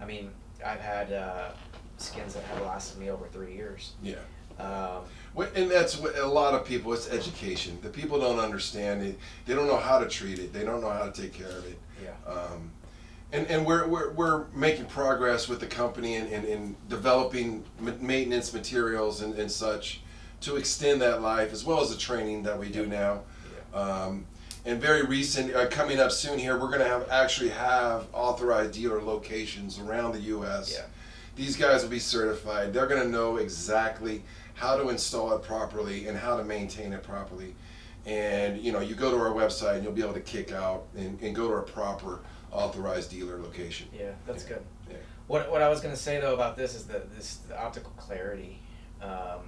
I mean, I've had skins that have lasted me over 3 years.
Yeah. And that's what a lot of people, it's education. The people don't understand it. They don't know how to treat it. They don't know how to take care of it.
Yeah.
And we're making progress with the company in developing maintenance materials and such to extend that life, as well as the training that we do now.
Yeah.
And very recent, coming up soon here, we're going to actually have authorized dealer locations around the U.S.
Yeah.
These guys will be certified. They're going to know exactly how to install it properly and how to maintain it properly. And you go to our website and you'll be able to kick out and go to our proper authorized dealer location.
Yeah, that's good.
Yeah.
What I was going to say though about this is the optical clarity. I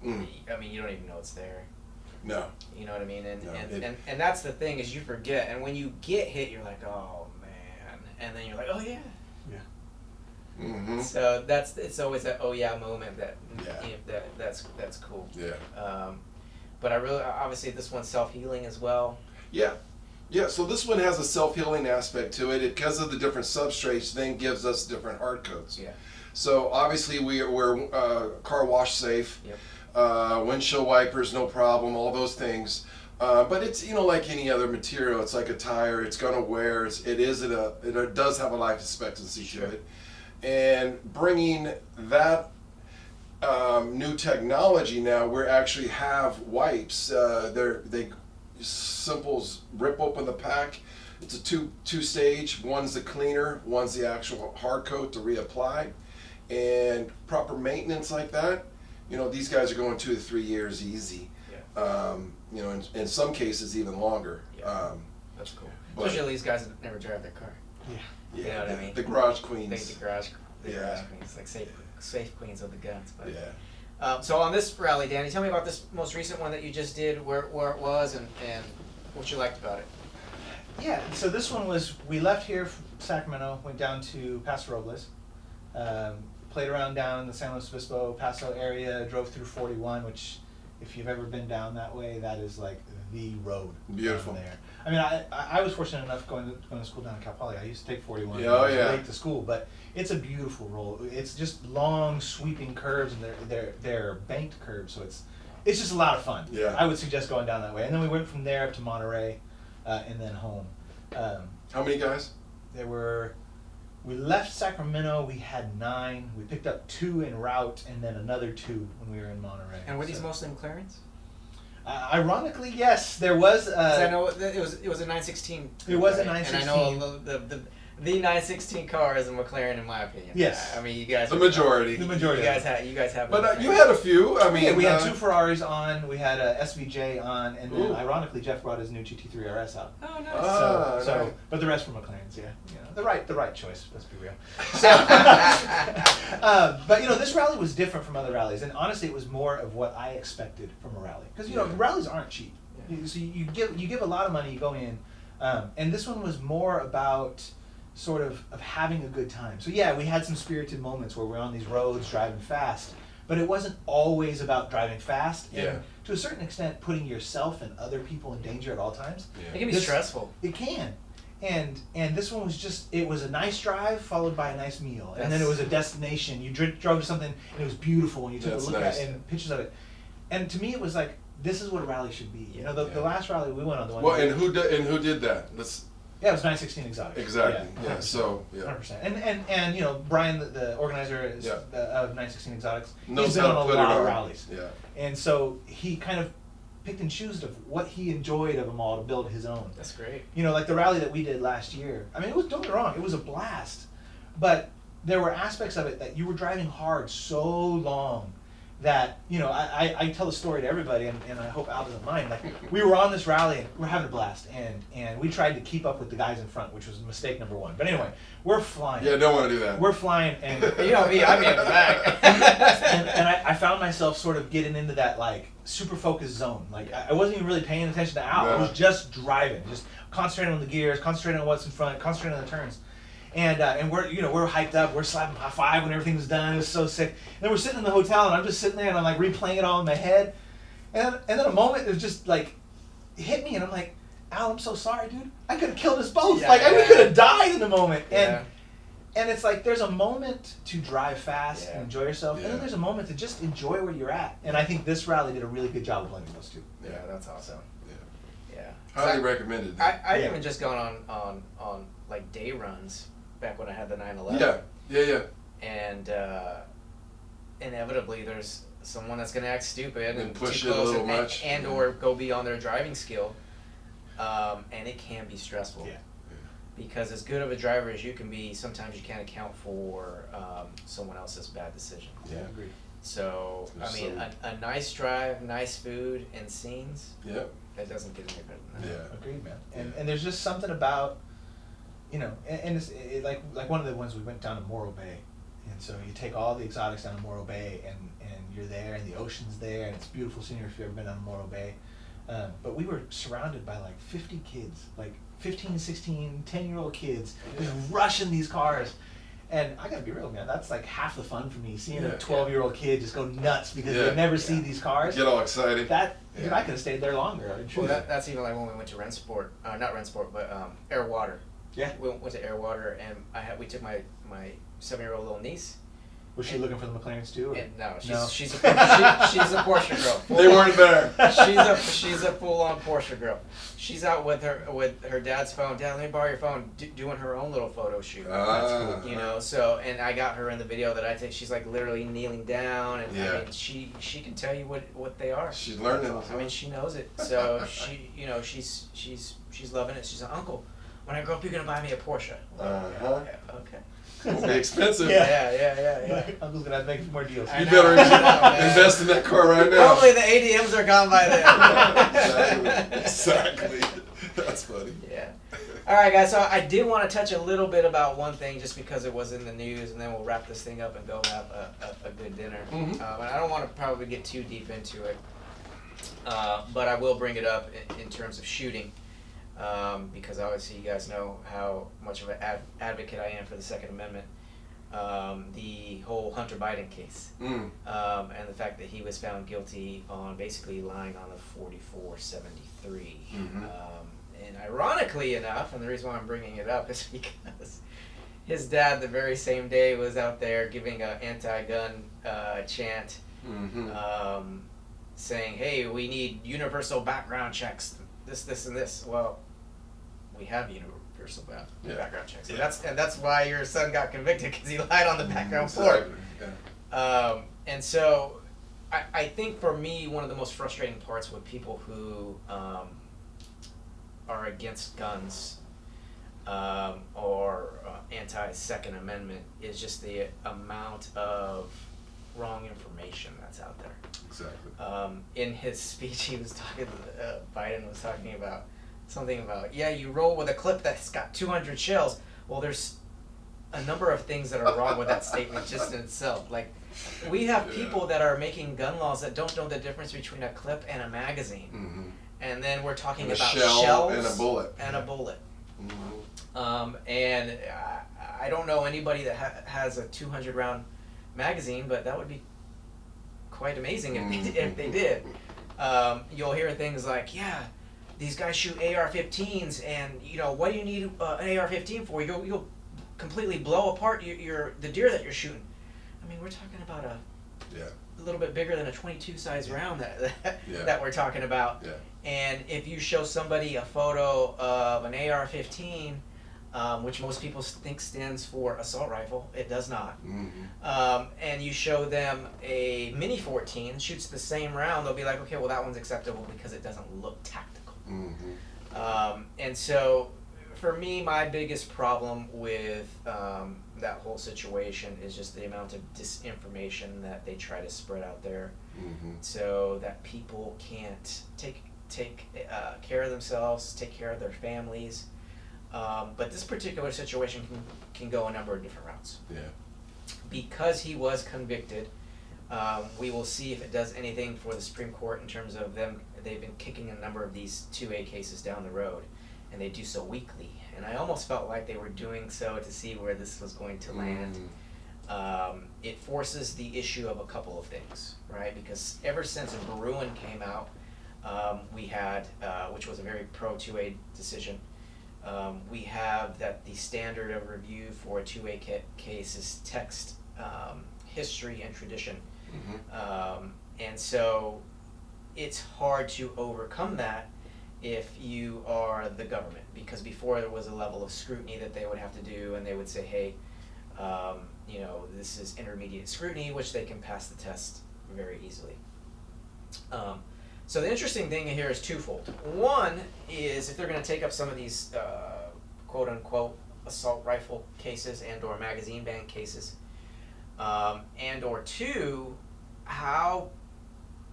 mean, you don't even know it's there.
No.
You know what I mean?
No,
and that's the thing, is you forget, and when you get hit, you're like, oh man, and then you're like, oh yeah.
Yeah. Mm-hmm.
So it's always that oh yeah moment that's cool.
Yeah.
But I really, obviously this one's self-healing as well.
Yeah. Yeah, so this one has a self-healing aspect to it. Because of the different substrates, then gives us different hard coats.
Yeah.
So obviously we're car wash safe.
Yep.
Windshield wipers, no problem, all those things. But it's, you know, like any other material. It's like a tire. It's gonna wear. It does have a life expectancy to it. And bringing that new technology now, we actually have wipes. They simples rip open the pack. It's a two stage. One's the cleaner. One's the actual hard coat to reapply. And proper maintenance like that, you know, these guys are going 2 to 3 years easy.
Yeah.
You know, in some cases even longer.
Yeah. That's cool. Especially these guys that never drive their car.
Yeah.
Yeah.
You know what I mean?
The garage queens.
The garage
Yeah.
queens, like safe queens of the guns. But,
Yeah.
so on this rally, Danny, tell me about this most recent one that you just did, where it was, and what you liked about it.
Yeah, so this one was, we left here from Sacramento, went down to Paso Robles, played around down in the San Luis Obispo, Paso area, drove through 41, which if you've ever been down that way, that is like the road.
Beautiful.
Down there. I mean, I was fortunate enough going to school down in Cal Poly. I used to take 41
Yeah, oh,
when I was
yeah.
late to school, but it's a beautiful roll. It's just long sweeping curves, and they're banked curves, so it's just a lot of fun.
Yeah.
I would suggest going down that way. And then we went from there up to Monterey, and then home.
How many guys?
We left Sacramento, we had 9. We picked up 2 en route, and then another 2 when we were in Monterey.
And were these mostly McLarens?
Ironically, yes, there was.
'Cause I know it was a 916.
It was a
right?
916.
And I know the 916 car is a McLaren, in my opinion.
Yes.
I mean, you guys.
The majority.
The majority.
You guys have.
But you had a few. I mean,
Yeah, we had 2 Ferraris on. We had a SVJ on, and then ironically, Jeff brought his new GT3 RS out.
Oh, nice.
So,
nice.
but the rest were McLarens. Yeah, you know, the right choice. Let's be real. So, but you know, this rally was different from other rallies, and honestly, it was more of what I expected from a rally, because you know, rallies aren't cheap.
Yeah.
So you give a lot of money, you go in, and this one was more about sort of having a good time. So yeah, we had some spirited moments where we're on these roads driving fast, but it wasn't always about driving fast, and to a certain extent putting yourself and other people in danger at all times.
It can be stressful.
It can. And this one was just, it was a nice drive followed by a nice meal. And then it was a destination. You drove to something and it was beautiful, and you took a look at it and pictures of it. And to me it was like, this is what a rally should be. You know, the last rally we went on, the one.
Well, and who did that?
Yeah, it was 916 Exotic.
Exactly.
Yeah.
Yeah. So
100%. And you know, Brian, the organizer of 916 Exotics,
knows
he's been
how
on
to
a
put it
lot of
on.
rallies.
Yeah.
And so he kind of picked and chose of what he enjoyed of them all to build his own.
That's great.
You know, like the rally that we did last year. I mean, don't get me wrong, it was a blast, but there were aspects of it that you were driving hard so long that, you know, I tell the story to everybody, and I hope Al doesn't mind. Like, we were on this rally and we're having a blast, and we tried to keep up with the guys in front, which was mistake number 1. But anyway, we're flying.
Yeah, don't want to do that.
We're flying, and
You know me, I'm in the back.
and I found myself sort of getting into that like super focused zone. Like I wasn't even really paying attention to Al. I was just driving, just concentrating on the gears, concentrating on what's in front, concentrating on the turns. And we're hyped up. We're slapping high five when everything was done. It was so sick. And then we're sitting in the hotel, and I'm just sitting there, and I'm like replaying it all in my head. And then a moment, it just like hit me, and I'm like, Al, I'm so sorry, dude. I could have killed us both.
Yeah,
we could have died in the moment.
Yeah.
And it's like there's a moment to drive fast and enjoy yourself, and
Yeah.
then there's a moment to just enjoy where you're at. And I think this rally did a really good job of blending those two.
Yeah, that's awesome. Yeah.
Highly recommended.
I've even just gone on like day runs back when I had the 911.
Yeah.
And inevitably there's someone that's gonna act stupid and
push
too
it a
close
little much.
or go beyond their driving skill, and it can be stressful.
Yeah.
Because as good of a driver as you can be, sometimes you can't account for someone else's bad decision.
Yeah.
Agreed.
So I mean, a nice drive, nice food, and scenes.
Yeah.
That doesn't get any better than that.
Yeah.
Agreed, man. And there's just something about, you know, and it's like one of the ones we went down to Morro Bay, and so you take all the exotics down to Morro Bay, and you're there, and the ocean's there, and it's beautiful scenery if you've ever been down to Morro Bay. But we were surrounded by like 50 kids, like 15, 16, 10-year-old kids, just rushing these cars. And I gotta be real, man, that's like half the fun for me, seeing
Yeah,
a 12-year-old kid just go nuts because
Yeah.
they never see these cars.
Get all excited.
That,
Yeah.
I could have stayed there longer.
Well, that's even like when we went to Rensport, not Rensport, but Air Water.
Yeah.
We went to Air Water, and we took my 7-year-old little niece.
Was she looking for the McLarens too? Or?
And no, she's
No.
she's a Porsche girl.
They weren't there.
She's a full-on Porsche girl. She's out with her dad's phone. Dad, let me borrow your phone. Doing her own little photo shoot.
That's cool.
You know, so, and I got her in the video that I take. She's like literally kneeling down, and
Yeah.
I mean, she can tell you what they are.
She's learning.
I mean, she knows it. So she's loving it. She's an uncle. When I grow up, you're gonna buy me a Porsche.
Uh-huh.
Yeah, okay.
It'll be expensive.
Yeah.
Uncle's gonna have to make some more deals.
I
You
know,
better
I know,
invest in that car right now.
Hopefully the ADMs are gone by then.
Exactly. That's funny.
Yeah. All right, guys. So I did want to touch a little bit about one thing, just because it was in the news, and then we'll wrap this thing up and go have a good dinner.
Mhm.
And I don't want to probably get too deep into it, but I will bring it up in terms of shooting, because obviously you guys know how much of an advocate I am for the Second Amendment. The whole Hunter Biden case, and the fact that he was found guilty on basically lying on the 4473. And ironically enough, and the reason why I'm bringing it up is because his dad, the very same day, was out there giving an anti-gun chant, saying, "Hey, we need universal background checks. This, and this." Well, we have universal background checks, and that's why your son got convicted, because he lied on the background report.
Yeah.
And so, I think for me, one of the most frustrating parts with people who are against guns or anti-Second Amendment is just the amount of wrong information that's out there.
Exactly.
In his speech, he was talking. Biden was talking about something about, yeah, you roll with a clip that's got 200 shells. Well, there's a number of things that are wrong with that statement just in itself. Like, we have people that are making gun laws that don't know the difference between a clip and a magazine. And then we're talking
And a
about
shell
shells
and a bullet.
And a bullet. And I don't know anybody that has a 200 round magazine, but that would be quite amazing if they did. You'll hear things like, yeah, these guys shoot AR-15s, and you know, what do you need an AR-15 for? You'll completely blow apart the deer that you're shooting. I mean, we're talking about a little bit bigger than a 22 size round that we're talking about.
Yeah.
And if you show somebody a photo of an AR-15, which most people think stands for assault rifle, it does not. And you show them a Mini 14, shoots the same round, they'll be like, okay, well, that one's acceptable because it doesn't look tactical. And so, for me, my biggest problem with that whole situation is just the amount of disinformation that they try to spread out there, so that people can't take care of themselves, take care of their families. But this particular situation can go a number of different routes. Because he was convicted, we will see if it does anything for the Supreme Court in terms of them. They've been kicking a number of these 2A cases down the road, and they do so weekly. And I almost felt like they were doing so to see where this was going to land. It forces the issue of a couple of things, right? Because ever since Bruin came out, we had, which was a very pro-2A decision, we have that the standard of review for a 2A case is text, history, and tradition. And so it's hard to overcome that if you are the government, because before there was a level of scrutiny that they would have to do, and they would say, hey, you know, this is intermediate scrutiny, which they can pass the test very easily. So the interesting thing here is twofold. One is if they're going to take up some of these quote-unquote assault rifle cases and or magazine ban cases, and or two, how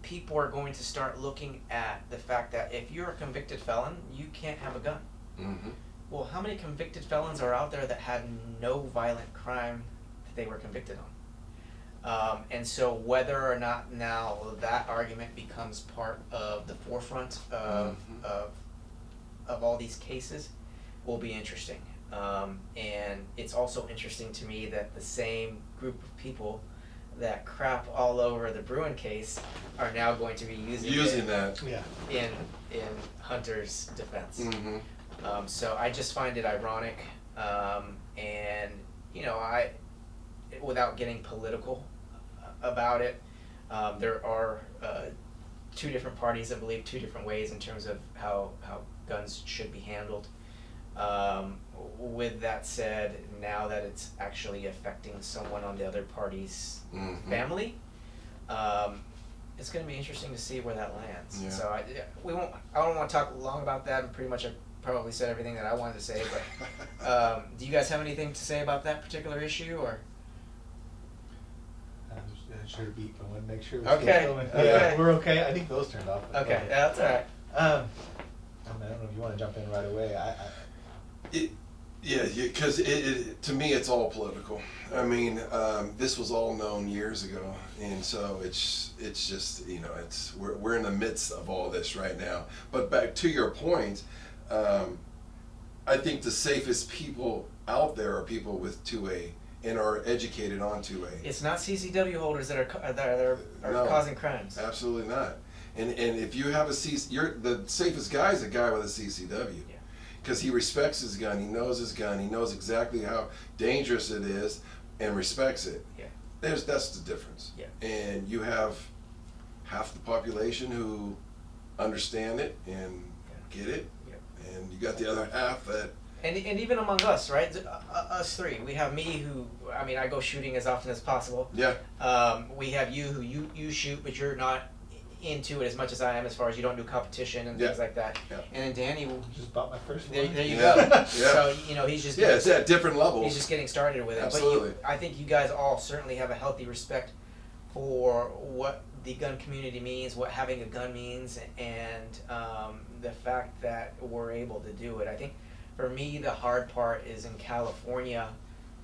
people are going to start looking at the fact that if you're a convicted felon, you can't have a gun. Well, how many convicted felons are out there that had no violent crime that they were convicted on? And so whether or not now that argument becomes part of the forefront of all these cases will be interesting. And it's also interesting to me that the same group of people that crap all over the Bruin case are now going to be using
that.
Yeah.
in Hunter's defense.
Mm-hmm.
So I just find it ironic, and without getting political about it, there are two different parties that believe two different ways in terms of how guns should be handled. With that said, now that it's actually affecting someone on the other party's family, it's going to be interesting to see where that lands.
Yeah.
So I don't want to talk long about that. Pretty much I probably said everything that I wanted to say, but do you guys have anything to say about that particular issue, or?
I was sure to beep. I want to make sure we're
Okay.
still filming.
Okay.
Yeah, we're okay. I think those turned off.
Okay, that's all right.
I don't know if you want to jump in right away.
Because to me it's all political. I mean, this was all known years ago, and so it's just we're in the midst of all this right now. But back to your point, I think the safest people out there are people with 2A and are educated on 2A.
It's not CCW holders that are
No.
causing crimes.
Absolutely not. And if you have the safest guy is a guy with a CCW.
Yeah.
Because he respects his gun, he knows his gun, he knows exactly how dangerous it is, and respects it.
Yeah.
That's the difference.
Yeah.
And you have half the population who understand it and get it, and you got the other half that.
And even among us, right? Us three. We have me who, I go shooting as often as possible.
Yeah.
We have you who you shoot, but you're not into it as much as I am, as far as you don't do competition and things like that.
Yeah.
And then Danny,
Just bought my first
there
one.
you
Yeah.
go.
Yeah.
So he's just
It's at different levels.
He's just getting started with it.
Absolutely.
But I think you guys all certainly have a healthy respect for what the gun community means, what having a gun means, and the fact that we're able to do it. I think for me the hard part is in California,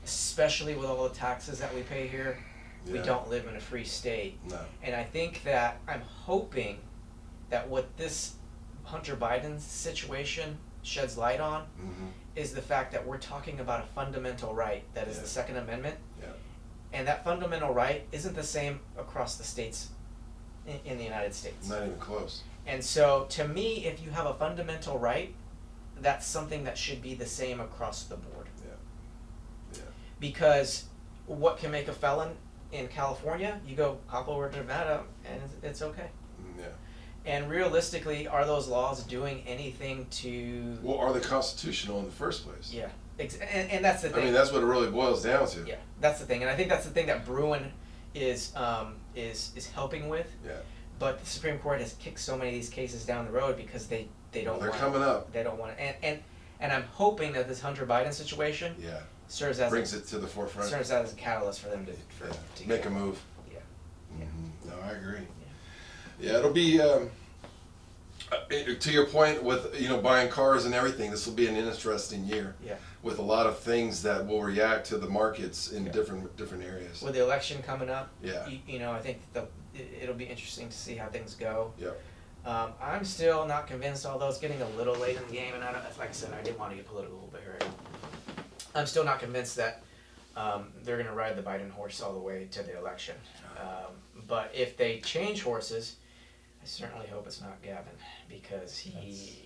especially with all the taxes that we pay here. We
Yeah.
don't live in a free state.
No.
And I think that I'm hoping that what this Hunter Biden situation sheds light on
Mm-hmm.
is the fact that we're talking about a fundamental right that is the Second Amendment.
Yeah.
And that fundamental right isn't the same across the states in the United States.
Not even close.
And so to me, if you have a fundamental right, that's something that should be the same across the board.
Yeah. Yeah.
Because what can make a felon in California, you go hop over to Nevada and it's okay.
Yeah.
And realistically, are those laws doing anything to...
Well, are they constitutional in the first place?
Yeah, and that's the thing.
I mean, that's what it really boils down to.
Yeah, that's the thing, and I think that's the thing that Bruin is helping with.
Yeah.
But the Supreme Court has kicked so many of these cases down the road because they don't.
They're coming up.
They don't want to, and I'm hoping that this Hunter Biden situation serves as
brings it to the forefront.
Serves as a catalyst for them to
make a move.
Yeah.
Mm-hmm. No, I agree. Yeah, it'll be to your point with buying cars and everything. This will be an interesting year.
Yeah.
With a lot of things that will react to the markets in different areas.
With the election coming up.
Yeah.
I think it'll be interesting to see how things go.
Yeah.
I'm still not convinced, although it's getting a little late in the game, and like I said, I didn't want to get political, but here I am. I'm still not convinced that they're going to ride the Biden horse all the way to the election. But if they change horses, I certainly hope it's not Gavin, because he's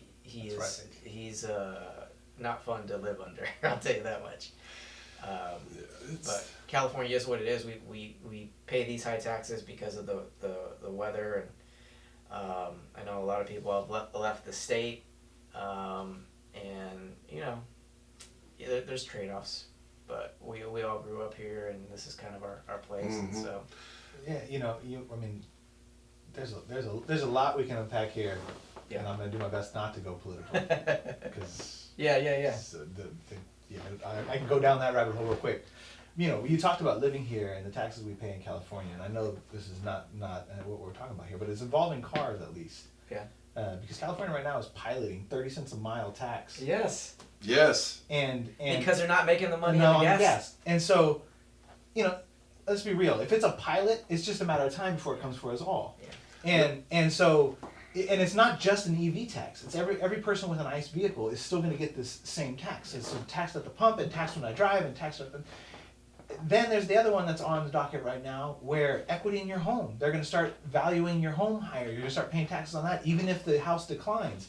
not fun to live under. I'll tell you that much. But California is what it is. We pay these high taxes because of the weather, and I know a lot of people have left the state, and there's trade-offs. But we all grew up here, and this is kind of our place.
Mm-hmm.
And so
there's a lot we can unpack here,
Yeah.
and I'm gonna do my best not to go political because
yeah.
I can go down that rabbit hole real quick. You talked about living here and the taxes we pay in California, and I know this is not what we're talking about here, but it's involving cars at least.
Yeah.
Because California right now is piloting 30 cents a mile tax.
Yes.
Yes.
And
because they're not making the money
on
on the gas.
And so, let's be real. If it's a pilot, it's just a matter of time before it comes for us all.
Yeah.
And so, And it's not just an EV tax. It's every person with an ICE vehicle is still going to get this same tax. It's taxed at the pump and taxed when I drive and taxed at the... Then there's the other one that's on the docket right now where equity in your home. They're going to start valuing your home higher. You're going to start paying taxes on that even if the house declines.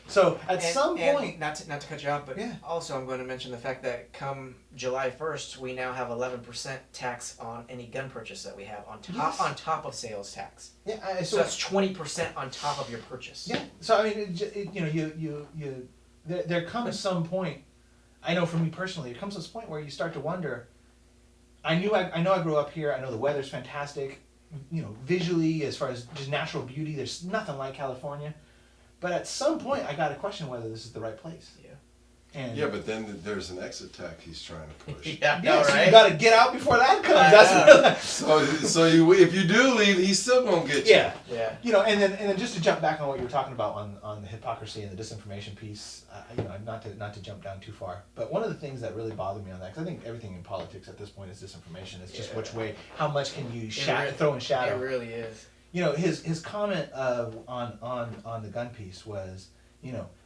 So at some point...
Not to cut you off, but
yeah.
Also I'm going to mention the fact that come July 1st, we now have 11% tax on any gun purchase that we have on top of sales tax.
Yeah,
so that's 20% on top of your purchase.
Yeah. So I mean, there comes some point. I know for me personally, it comes to this point where you start to wonder. I know I grew up here. I know the weather's fantastic. Visually, as far as just natural beauty, there's nothing like California. But at some point, I got to question whether this is the right place.
Yeah.
And
yeah, but then there's an exit tax he's trying to push.
Yeah,
so you got to get out before that comes.
So if you do leave, he's still gonna get you.
Yeah.
Yeah.
And then just to jump back on what you were talking about on the hypocrisy and the disinformation piece, not to jump down too far, but one of the things that really bothered me on that, because I think everything in politics at this point is disinformation. It's just which way, how much can you throw in shadow?
It really is.
His comment on the gun piece was,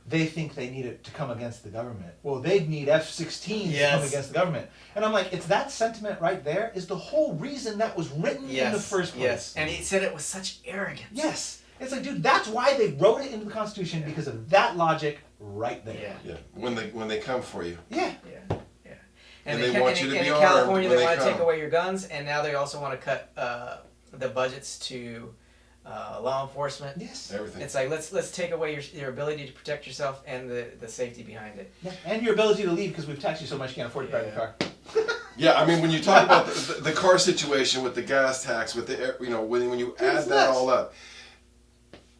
they think they need it to come against the government. Well, they'd need F-16s to come against the government. And I'm like, it's that sentiment right there is the whole reason that was written in the first place.
Yes, and he said it with such arrogance.
Yes. It's like, dude, that's why they wrote it into the Constitution, because of that logic right there.
Yeah. When they come for you.
Yeah.
Yeah.
And they want you to be armed.
In California, they want to take away your guns, and now they also want to cut the budgets to law enforcement.
Yes.
Everything.
It's like let's take away your ability to protect yourself and the safety behind it.
Yeah. And your ability to leave because we've taxed you so much you can't afford to drive your car.
Yeah, I mean, when you talk about the car situation with the gas tax, with the when you add that all up,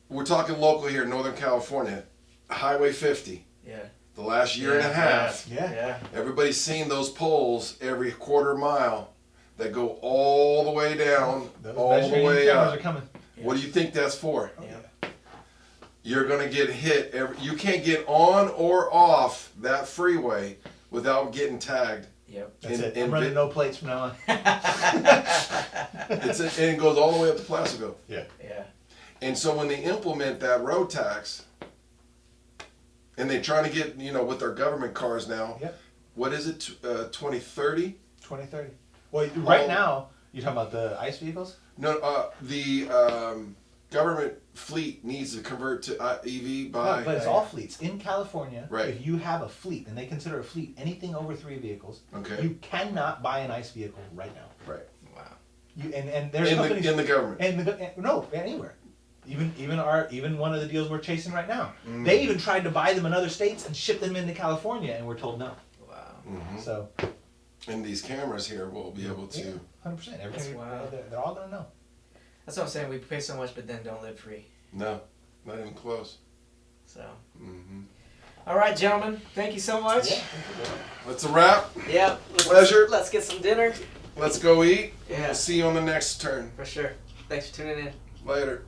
we're talking local here in Northern California, Highway 50.
Yeah.
The last year and a half.
Yeah.
Everybody's seen those poles every quarter mile that go all the way down, all the way up.
Are coming.
What do you think that's for?
Yeah.
You're gonna get hit. You can't get on or off that freeway without getting tagged.
Yep.
That's it. I'm running no plates from now on.
And it goes all the way up to Placerville.
Yeah.
Yeah.
And so when they implement that road tax, and they're trying to get, with their government cars now, what is it, 2030?
2030. Well, right now, you're talking about the ICE vehicles?
No, the government fleet needs to convert to EV by...
No, but it's all fleets. In California,
right.
If you have a fleet, and they consider a fleet anything over 3 vehicles,
okay.
You cannot buy an ICE vehicle right now.
Right.
Wow.
And there's companies...
In the government.
No, anywhere. Even one of the deals we're chasing right now. They even tried to buy them in other states and ship them into California, and we're told no.
Wow.
Mm-hmm.
So...
And these cameras here will be able to...
100%. Everything,
wow.
They're all going to know.
That's what I'm saying. We pay so much, but then don't live free.
No, not even close.
So.
Mm-hmm.
All right, gentlemen. Thank you so much.
Yeah.
That's a wrap.
Yeah.
Pleasure.
Let's get some dinner.
Let's go eat.
Yeah.
We'll see you on the next turn.
For sure. Thanks for tuning in.
Later.